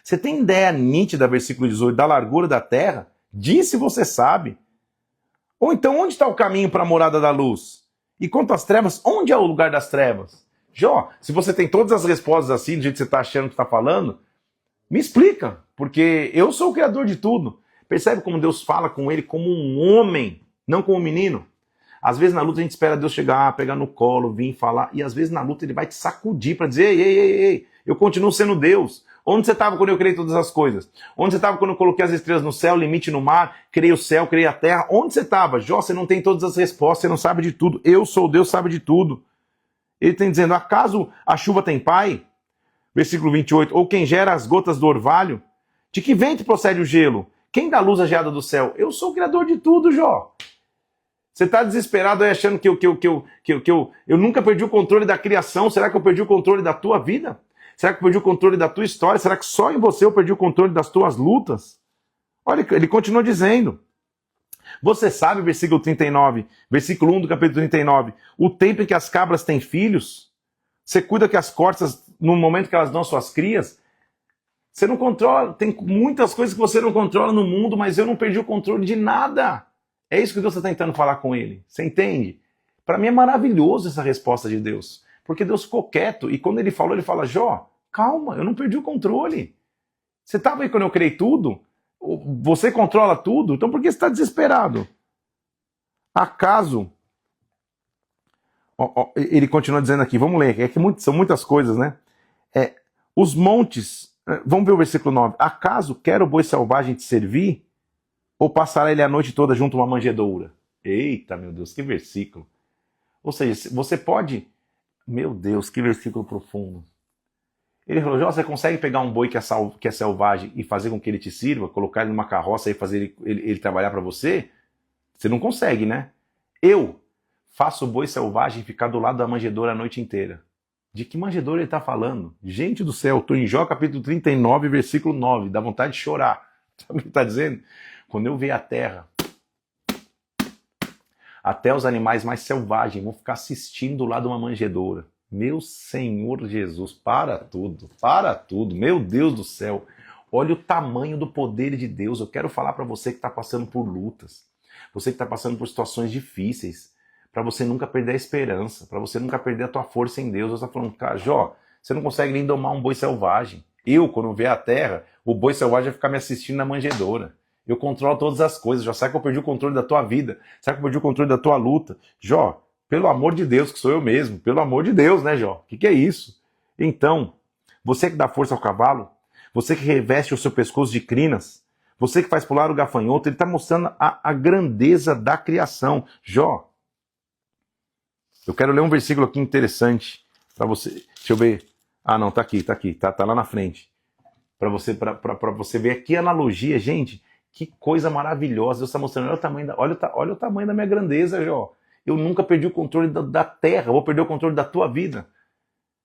você tem ideia nítida, versículo 18, da largura da terra? Disse você sabe. Ou então, onde está o caminho para a morada da luz? E quanto às trevas, onde é o lugar das trevas? Jó, se você tem todas as respostas assim, do jeito que você está achando que está falando, me explica, porque eu sou o criador de tudo. Percebe como Deus fala com ele como um homem, não como um menino? Às vezes na luta a gente espera Deus chegar, pegar no colo, vir falar, e às vezes na luta ele vai te sacudir para dizer, ei, eu continuo sendo Deus. Onde você estava quando eu criei todas as coisas? Onde você estava quando eu coloquei as estrelas no céu, limite no mar, criei o céu, criei a terra? Onde você estava? Jó, você não tem todas as respostas, você não sabe de tudo. Eu sou Deus, sabe de tudo. Ele está dizendo, acaso a chuva tem pai? Versículo 28, ou quem gera as gotas do orvalho? De que vento procede o gelo? Quem dá luz à geada do céu? Eu sou o criador de tudo, Jó. Você está desesperado aí achando que eu nunca perdi o controle da criação? Será que eu perdi o controle da tua vida? Será que eu perdi o controle da tua história? Será que só em você eu perdi o controle das tuas lutas? Olha, ele continua dizendo. Você sabe, versículo 39, versículo 1 do capítulo 39, o tempo em que as cabras têm filhos? Você cuida que as corças, no momento que elas dão suas crias? Você não controla, tem muitas coisas que você não controla no mundo, mas eu não perdi o controle de nada. É isso que Deus está tentando falar com ele. Você entende? Para mim é maravilhoso essa resposta de Deus. Porque Deus ficou quieto e quando ele falou, ele fala, Jó, calma, eu não perdi o controle. Você estava aí quando eu criei tudo? Você controla tudo, então por que você está desesperado? Acaso... Ele continua dizendo aqui, vamos ler, é que são muitas coisas, né? Os montes, vamos ver o versículo 9. Acaso quer o boi selvagem te servir? Ou passará ele a noite toda junto a uma manjedoura? Eita, meu Deus, que versículo. Ou seja, você pode... Meu Deus, que versículo profundo. Ele falou, Jó, você consegue pegar um boi que é selvagem e fazer com que ele te sirva? Colocar ele numa carroça e fazer ele trabalhar para você? Você não consegue, né? Eu faço o boi selvagem ficar do lado da manjedoura a noite inteira. De que manjedoura ele está falando? Gente do céu, estou em Jó capítulo 39, versículo 9. Dá vontade de chorar. Sabe o que ele está dizendo? Quando eu ver a terra, até os animais mais selvagens vão ficar assistindo lá de uma manjedoura. Meu Senhor Jesus, para tudo, meu Deus do céu. Olha o tamanho do poder de Deus. Eu quero falar para você que está passando por lutas, você que está passando por situações difíceis, para você nunca perder a esperança, para você nunca perder a tua força em Deus. Deus está falando, cara, Jó, você não consegue nem domar um boi selvagem. Eu, quando ver a terra, o boi selvagem vai ficar me assistindo na manjedoura. Eu controlo todas as coisas. Jó, sabe que eu perdi o controle da tua vida? Sabe que eu perdi o controle da tua luta? Jó, pelo amor de Deus, que sou eu mesmo. Pelo amor de Deus, né, Jó? O que é isso? Então, você que dá força ao cavalo, você que reveste o seu pescoço de crinas, você que faz pular o gafanhoto, ele está mostrando a grandeza da criação. Jó, eu quero ler um versículo aqui interessante para você. Deixa eu ver. Ah, não, tá aqui, tá lá na frente. Para você ver aqui a analogia, gente. Que coisa maravilhosa. Deus está mostrando. Olha o tamanho da minha grandeza, Jó. Eu nunca perdi o controle da terra. Eu vou perder o controle da tua vida.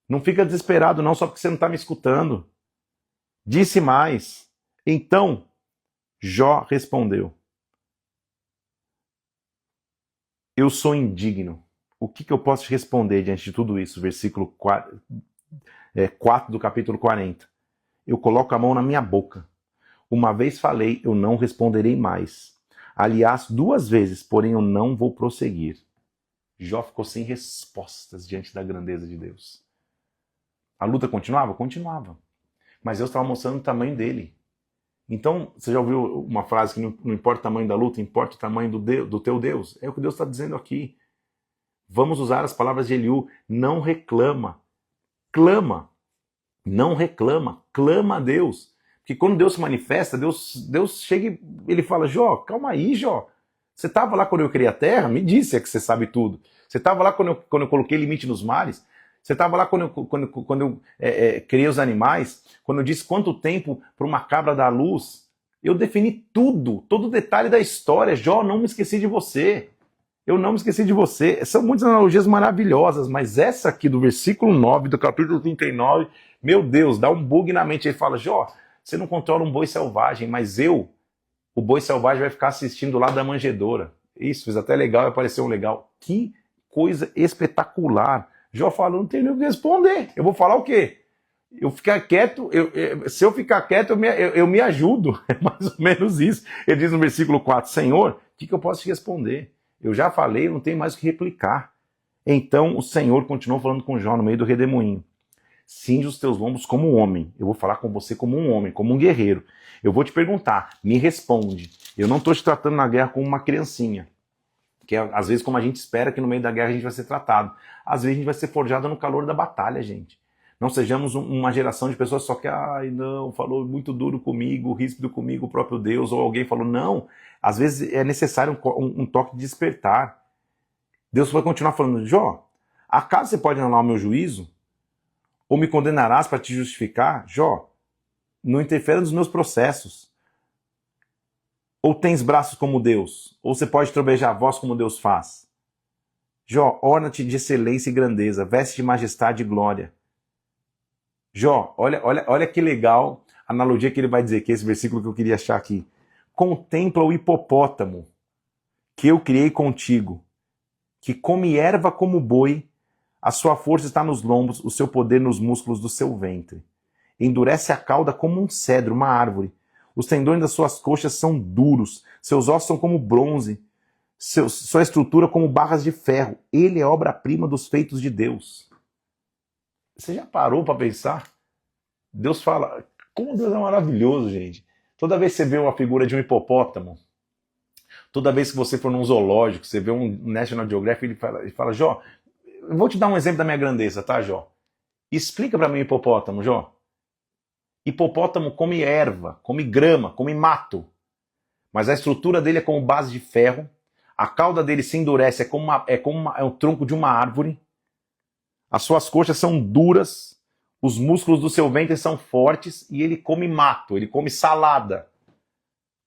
Não fica desesperado, não, só porque você não está me escutando. Disse mais. Então, Jó respondeu: eu sou indigno. O que eu posso te responder diante de tudo isso? Versículo 4 do capítulo 40. Eu coloco a mão na minha boca. Uma vez falei, eu não responderei mais. Aliás, 2 vezes, porém eu não vou prosseguir. Jó ficou sem respostas diante da grandeza de Deus. A luta continuava? Continuava. Mas Deus estava mostrando o tamanho dele. Então, você já ouviu uma frase que não importa o tamanho da luta, importa o tamanho do teu Deus? É o que Deus está dizendo aqui. Vamos usar as palavras de Eliú. Não reclama. Clama. Não reclama. Clama a Deus. Porque quando Deus se manifesta, Deus chega e ele fala, Jó, calma aí, Jó. Você estava lá quando eu criei a terra? Me disse, é que você sabe tudo. Você estava lá quando eu coloquei limite nos mares? Você estava lá quando eu criei os animais? Quando eu disse quanto tempo para uma cabra dar luz? Eu defini tudo, todo o detalhe da história. Jó, não me esqueci de você. Eu não me esqueci de você. São muitas analogias maravilhosas, mas essa aqui do versículo 9, do capítulo 39, meu Deus, dá um bug na mente. Ele fala, Jó, você não controla um boi selvagem, mas o boi selvagem vai ficar assistindo lá da manjedoura. Isso, fez até legal, vai parecer um legal. Que coisa espetacular. Jó fala, não tenho nem o que responder. Eu vou falar o quê? Eu ficar quieto, se eu ficar quieto, eu me ajudo. É mais ou menos isso. Ele diz no versículo 4, Senhor, o que eu posso te responder? Eu já falei, não tenho mais o que replicar. Então o Senhor continuou falando com Jó no meio do redemoinho. Cinge os teus lombos como um homem. Eu vou falar com você como um homem, como um guerreiro. Eu vou te perguntar, me responde. Eu não estou te tratando na guerra como uma criancinha. Que é, às vezes, como a gente espera que no meio da guerra a gente vai ser tratado. Às vezes a gente vai ser forjado no calor da batalha, gente. Não sejamos uma geração de pessoas só que, ai não, falou muito duro comigo, ríspido comigo, o próprio Deus, ou alguém falou, não. Às vezes é necessário um toque de despertar. Deus vai continuar falando, Jó, acaso você pode anular o meu juízo? Ou me condenarás para te justificar? Jó, não interfere nos meus processos. Ou tens braços como Deus? Ou você pode trovejar a voz como Deus faz? Jó, orna-te de excelência e grandeza, veste de majestade e glória. Jó, olha que legal a analogia que ele vai dizer, que é esse versículo que eu queria achar aqui. Contempla o hipopótamo que eu criei contigo, que come erva como boi, a sua força está nos lombos, o seu poder nos músculos do seu ventre. Endurece a cauda como um cedro, uma árvore. Os tendões das suas coxas são duros, seus ossos são como bronze, sua estrutura como barras de ferro. Ele é obra-prima dos feitos de Deus. Você já parou para pensar? Deus fala, como Deus é maravilhoso, gente. Toda vez que você vê uma figura de um hipopótamo, toda vez que você for num zoológico, você vê um National Geographic, ele fala, Jó, eu vou te dar um exemplo da minha grandeza, tá, Jó? Explica para mim o hipopótamo, Jó. Hipopótamo come erva, come grama, come mato. Mas a estrutura dele é como base de ferro. A cauda dele se endurece, é o tronco de uma árvore. As suas coxas são duras. Os músculos do seu ventre são fortes. E ele come mato, ele come salada.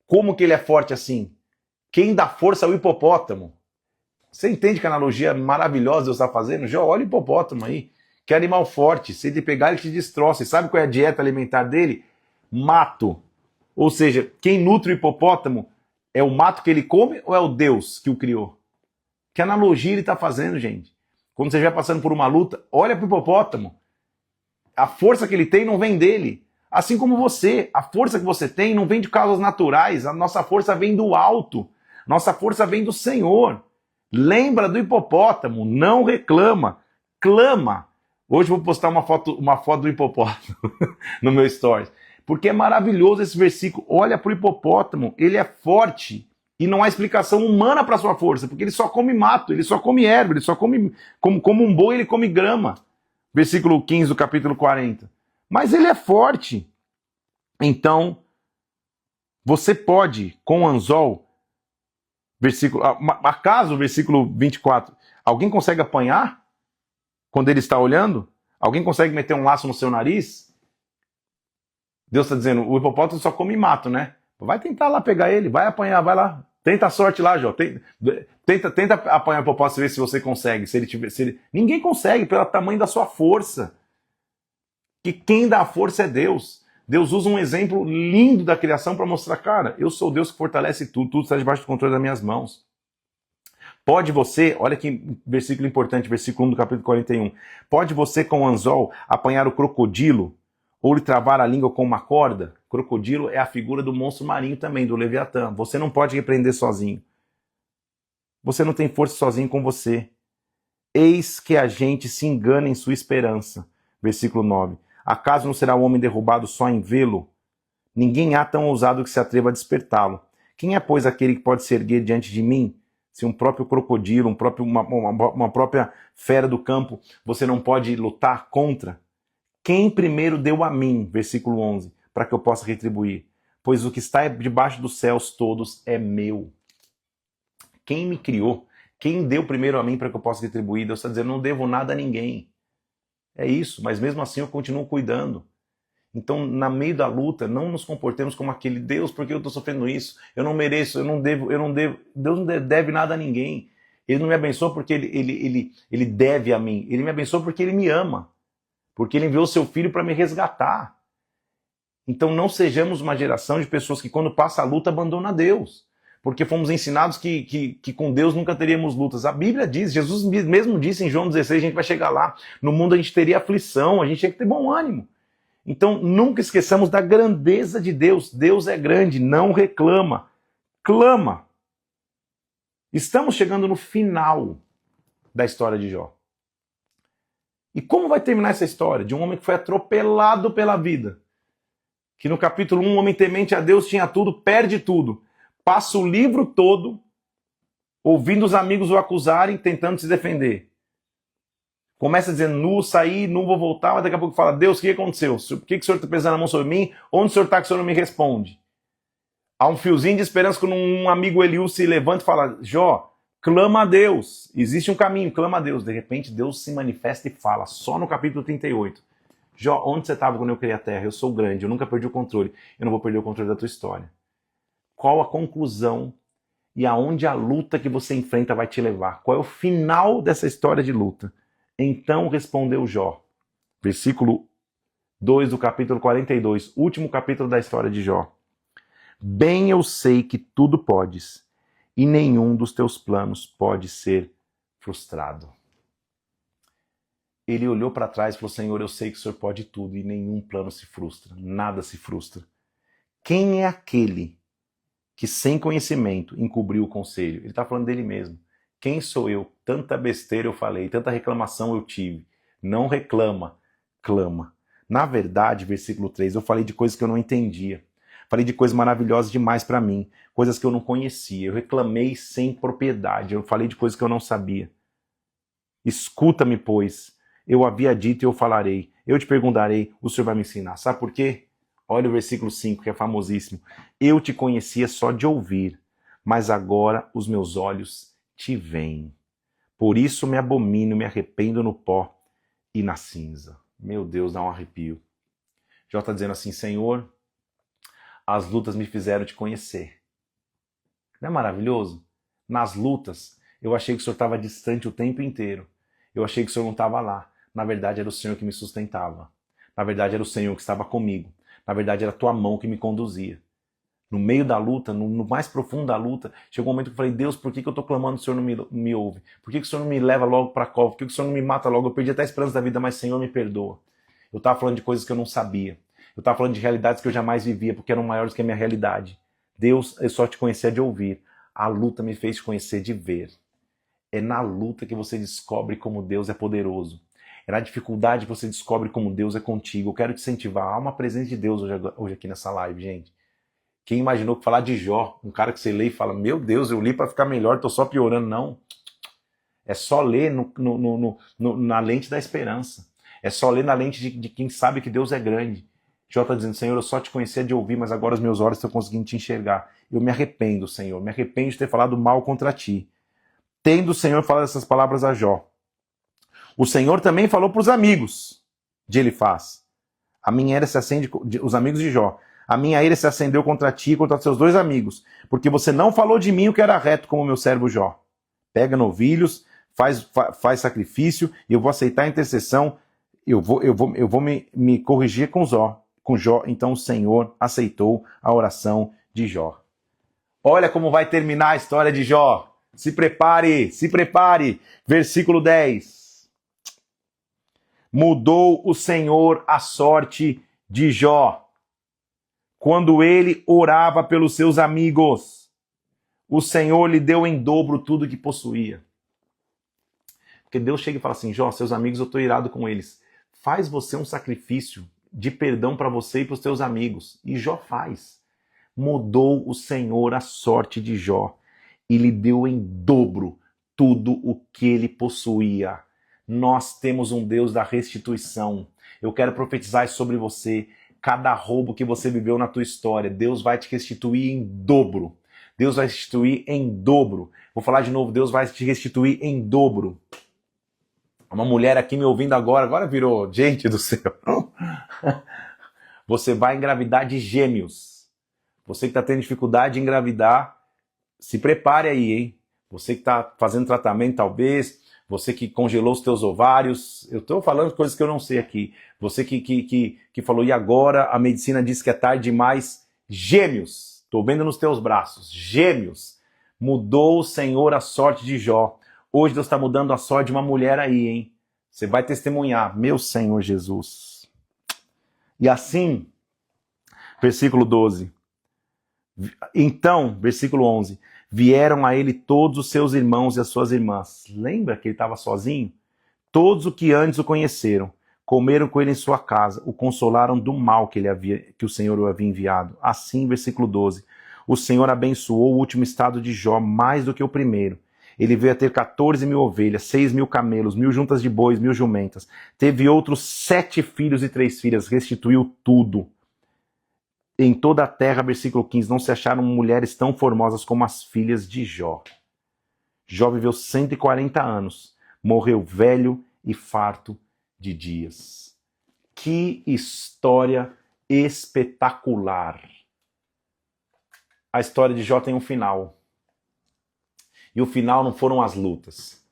Como que ele é forte assim? Quem dá força é o hipopótamo. Você entende que a analogia maravilhosa Deus está fazendo? Já olha o hipopótamo aí. Que animal forte. Se ele pegar, ele te destroça. E sabe qual é a dieta alimentar dele? Mato. Ou seja, quem nutre o hipopótamo é o mato que ele come ou é o Deus que o criou? Que analogia ele está fazendo, gente? Quando você estiver passando por uma luta, olha para o hipopótamo. A força que ele tem não vem dele. Assim como você. A força que você tem não vem de causas naturais. A nossa força vem do alto. Nossa força vem do Senhor. Lembra do hipopótamo. Não reclama. Clama. Hoje eu vou postar uma foto do hipopótamo no meu stories. Porque é maravilhoso esse versículo. Olha para o hipopótamo, ele é forte. E não há explicação humana para sua força, porque ele só come mato, ele só come erva, ele só come como um boi, ele come grama. Versículo 15 do capítulo 40. Mas ele é forte. Então, você pode, com o anzol, acaso, versículo 24, alguém consegue apanhar quando ele está olhando? Alguém consegue meter um laço no seu nariz? Deus está dizendo, o hipopótamo só come mato, né? Vai tentar lá pegar ele, vai apanhar, vai lá. Tenta a sorte lá, Jó. Tenta apanhar o hipopótamo e ver se você consegue. Ninguém consegue pelo tamanho da sua força. Que quem dá a força é Deus. Deus usa um exemplo lindo da criação para mostrar, cara, eu sou Deus que fortalece tudo, tudo está debaixo do controle das minhas mãos. Pode você, olha que versículo importante, versículo 1 do capítulo 41. Pode você com o anzol apanhar o crocodilo ou lhe travar a língua com uma corda? Crocodilo é a figura do monstro marinho também, do Leviatã. Você não pode repreender sozinho. Você não tem força sozinho com você. Eis que a gente se engana em sua esperança. Versículo 9. Acaso não será o homem derrubado só em vê-lo? Ninguém há tão ousado que se atreva a despertá-lo. Quem é, pois, aquele que pode se erguer diante de mim? Se um próprio crocodilo, uma própria fera do campo, você não pode lutar contra? Quem primeiro deu a mim, versículo 11, para que eu possa retribuir? Pois o que está debaixo dos céus todos é meu. Quem me criou? Quem deu primeiro a mim para que eu possa retribuir? Deus está dizendo, não devo nada a ninguém. É isso, mas mesmo assim eu continuo cuidando. Então, na meio da luta, não nos comportemos como aquele Deus, porque eu estou sofrendo isso? Eu não mereço, eu não devo. Deus não deve nada a ninguém. Ele não me abençoa porque ele deve a mim. Ele me abençoa porque ele me ama. Porque ele enviou seu filho para me resgatar. Então não sejamos uma geração de pessoas que quando passa a luta abandona Deus. Porque fomos ensinados que com Deus nunca teríamos lutas. A Bíblia diz, Jesus mesmo disse em João 16, a gente vai chegar lá. No mundo a gente teria aflição, a gente tinha que ter bom ânimo. Então nunca esqueçamos da grandeza de Deus. Deus é grande, não reclama. Clama. Estamos chegando no final da história de Jó. E como vai terminar essa história? De um homem que foi atropelado pela vida. Que no capítulo 1, um homem temente a Deus tinha tudo, perde tudo. Passa o livro todo ouvindo os amigos o acusarem, tentando se defender. Começa dizendo, nu, saí, nu, vou voltar, mas daqui a pouco fala, Deus, o que aconteceu? Por que o Senhor está pesando a mão sobre mim? Onde o Senhor está que o Senhor não me responde? Há um fiozinho de esperança quando um amigo Eliú se levanta e fala, Jó, clama a Deus, existe um caminho, clama a Deus. De repente Deus se manifesta e fala, só no capítulo 38. Jó, onde você estava quando eu criei a terra? Eu sou grande, eu nunca perdi o controle, eu não vou perder o controle da tua história. Qual a conclusão e aonde a luta que você enfrenta vai te levar? Qual é o final dessa história de luta? Então respondeu Jó. Versículo 2 do capítulo 42, último capítulo da história de Jó. Bem eu sei que tudo podes, e nenhum dos teus planos pode ser frustrado. Ele olhou para trás e falou, Senhor, eu sei que o Senhor pode tudo, e nenhum plano se frustra, nada se frustra. Quem é aquele que sem conhecimento encobriu o conselho? Ele está falando dele mesmo. Quem sou eu? Tanta besteira eu falei, tanta reclamação eu tive. Não reclama, clama. Na verdade, versículo 3, eu falei de coisas que eu não entendia. Falei de coisas maravilhosas demais para mim, coisas que eu não conhecia. Eu reclamei sem propriedade, eu falei de coisas que eu não sabia. Escuta-me, pois. Eu havia dito e eu falarei. Eu te perguntarei, o Senhor vai me ensinar. Sabe por quê? Olha o versículo 5, que é famosíssimo. Eu te conhecia só de ouvir, mas agora os meus olhos te veem. Por isso me abomino, me arrependo no pó e na cinza. Meu Deus, dá um arrepio. Jó está dizendo assim, Senhor, as lutas me fizeram te conhecer. Não é maravilhoso? Nas lutas, eu achei que o Senhor estava distante o tempo inteiro. Eu achei que o Senhor não estava lá. Na verdade, era o Senhor que me sustentava. Na verdade, era o Senhor que estava comigo. Na verdade, era a tua mão que me conduzia. No meio da luta, no mais profundo da luta, chegou um momento que eu falei, Deus, por que eu estou clamando e o Senhor não me ouve? Por que o Senhor não me leva logo para a cova? Por que o Senhor não me mata logo? Eu perdi até a esperança da vida, mas Senhor, me perdoa. Eu estava falando de coisas que eu não sabia. Eu estava falando de realidades que eu jamais vivia, porque eram maiores que a minha realidade. Deus, eu só te conhecia de ouvir. A luta me fez te conhecer de ver. É na luta que você descobre como Deus é poderoso. É na dificuldade que você descobre como Deus é contigo. Eu quero te incentivar. Há uma presença de Deus hoje aqui nessa live, gente. Quem imaginou que falar de Jó, um cara que você lê e fala, meu Deus, eu li para ficar melhor, estou só piorando. Não. É só ler na lente da esperança. É só ler na lente de quem sabe que Deus é grande. Jó está dizendo, Senhor, eu só te conhecia de ouvir, mas agora os meus olhos estão conseguindo te enxergar. Eu me arrependo, Senhor. Me arrependo de ter falado mal contra ti. Tendo o Senhor falado essas palavras a Jó. O Senhor também falou para os amigos de Elifaz. A minha ira se acende, os amigos de Jó. A minha ira se acendeu contra ti e contra seus dois amigos, porque você não falou de mim o que era reto como meu servo Jó. Pega novilhos, faz sacrifício, e eu vou aceitar a intercessão, eu vou me corrigir com Jó. Então o Senhor aceitou a oração de Jó. Olha como vai terminar a história de Jó. Se prepare, se prepare. Versículo 10. Mudou o Senhor a sorte de Jó quando ele orava pelos seus amigos. O Senhor lhe deu em dobro tudo que possuía. Porque Deus chega e fala assim, Jó, seus amigos, eu estou irado com eles. Faz você um sacrifício de perdão para você e para os teus amigos. E Jó faz. Mudou o Senhor a sorte de Jó e lhe deu em dobro tudo o que ele possuía. Nós temos um Deus da restituição. Eu quero profetizar sobre você. Cada roubo que você viveu na tua história, Deus vai te restituir em dobro. Deus vai te restituir em dobro. Vou falar de novo, Deus vai te restituir em dobro. Uma mulher aqui me ouvindo agora virou, gente do céu. Você vai engravidar de gêmeos. Você que está tendo dificuldade em engravidar, se prepare aí, hein? Você que está fazendo tratamento, talvez, você que congelou os teus ovários, eu estou falando coisas que eu não sei aqui. Você que falou, e agora? A medicina diz que é tarde demais. Gêmeos, estou vendo nos teus braços, gêmeos. Mudou o Senhor a sorte de Jó. Hoje Deus está mudando a sorte de uma mulher aí, hein? Você vai testemunhar, meu Senhor Jesus. E assim, versículo 12. Então, versículo 11. Vieram a ele todos os seus irmãos e as suas irmãs. Lembra que ele estava sozinho? Todos os que antes o conheceram, comeram com ele em sua casa, o consolaram do mal que o Senhor o havia enviado. Assim, versículo 12. O Senhor abençoou o último estado de Jó mais do que o primeiro. Ele veio a ter 14.000 ovelhas, 6.000 camelos, 1.000 juntas de bois, 1.000 jumentas. Teve outros 7 filhos e 3 filhas, restituiu tudo. Em toda a terra, versículo 15, não se acharam mulheres tão formosas como as filhas de Jó. Jó viveu 140 anos, morreu velho e farto de dias. Que história espetacular! A história de Jó tem um final. E o final não foram as lutas.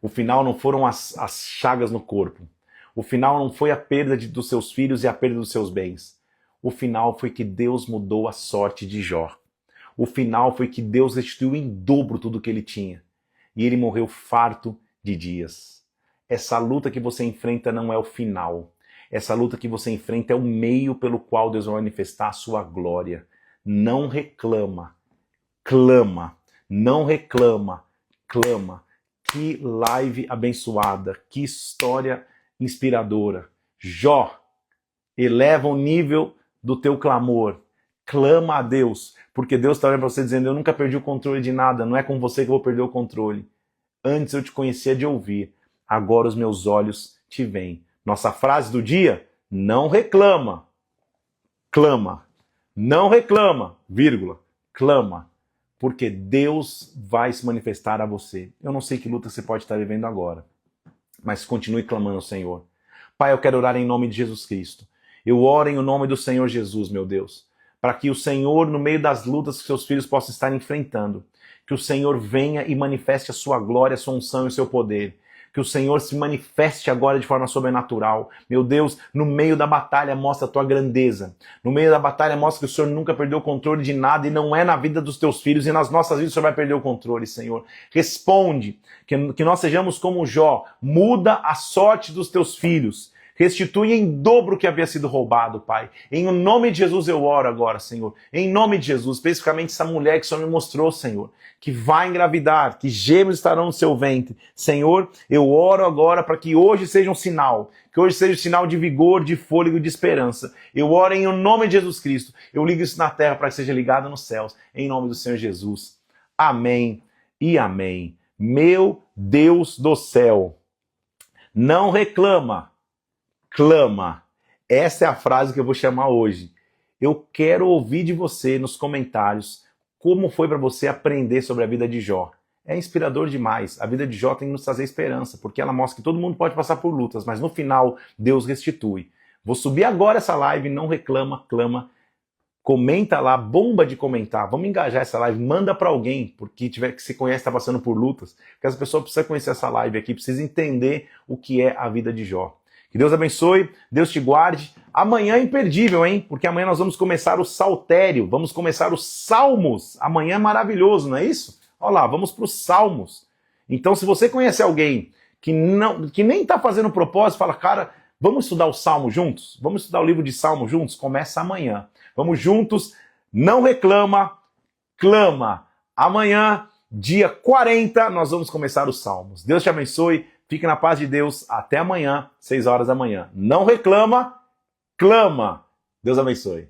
O final não foram as chagas no corpo. O final não foi a perda dos seus filhos e a perda dos seus bens. O final foi que Deus mudou a sorte de Jó. O final foi que Deus restituiu em dobro tudo que ele tinha. E ele morreu farto de dias. Essa luta que você enfrenta não é o final. Essa luta que você enfrenta é o meio pelo qual Deus vai manifestar a sua glória. Não reclama, clama. Não reclama, clama. Que live abençoada, que história inspiradora. Jó, eleva o nível do teu clamor. Clama a Deus, porque Deus está olhando para você dizendo, eu nunca perdi o controle de nada, não é com você que eu vou perder o controle. Antes eu te conhecia de ouvir, agora os meus olhos te veem. Nossa frase do dia, não reclama, clama. Não reclama, vírgula, clama. Porque Deus vai se manifestar a você. Eu não sei que luta você pode estar vivendo agora, mas continue clamando ao Senhor. Pai, eu quero orar em nome de Jesus Cristo. Eu oro em nome do Senhor Jesus, meu Deus, para que o Senhor, no meio das lutas que seus filhos possam estar enfrentando, que o Senhor venha e manifeste a sua glória, a sua unção e o seu poder. Que o Senhor se manifeste agora de forma sobrenatural. Meu Deus, no meio da batalha mostra a tua grandeza. No meio da batalha mostra que o Senhor nunca perdeu o controle de nada e não é na vida dos teus filhos e nas nossas vidas o Senhor vai perder o controle, Senhor. Responde, que nós sejamos como Jó. Muda a sorte dos teus filhos. Restitui em dobro o que havia sido roubado, Pai. Em nome de Jesus eu oro agora, Senhor. Em nome de Jesus, especificamente essa mulher que o Senhor me mostrou, Senhor, que vai engravidar, que gêmeos estarão no seu ventre. Senhor, eu oro agora para que hoje seja um sinal, que hoje seja um sinal de vigor, de fôlego, de esperança. Eu oro em nome de Jesus Cristo. Eu ligo isso na terra para que seja ligado nos céus, em nome do Senhor Jesus. Amém e amém. Meu Deus do céu, não reclama, clama. Essa é a frase que eu vou chamar hoje. Eu quero ouvir de você nos comentários como foi para você aprender sobre a vida de Jó. É inspirador demais. A vida de Jó tem que nos trazer esperança, porque ela mostra que todo mundo pode passar por lutas, mas no final Deus restitui. Vou subir agora essa live, não reclama, clama. Comenta lá, bomba de comentar. Vamos engajar essa live, manda para alguém, porque tiver que se conhece, está passando por lutas, porque essa pessoa precisa conhecer essa live aqui, precisa entender o que é a vida de Jó. Que Deus abençoe, Deus te guarde. Amanhã é imperdível, hein? Porque amanhã nós vamos começar o Saltério, vamos começar os Salmos. Amanhã é maravilhoso, não é isso? Olha lá, vamos para os Salmos. Então, se você conhece alguém que nem está fazendo propósito, fala, cara, vamos estudar o Salmo juntos? Vamos estudar o livro de Salmo juntos? Começa amanhã. Vamos juntos, não reclama, clama. Amanhã, dia 40, nós vamos começar os Salmos. Deus te abençoe. Fique na paz de Deus. Até amanhã, 6 horas da manhã. Não reclama, clama. Deus abençoe.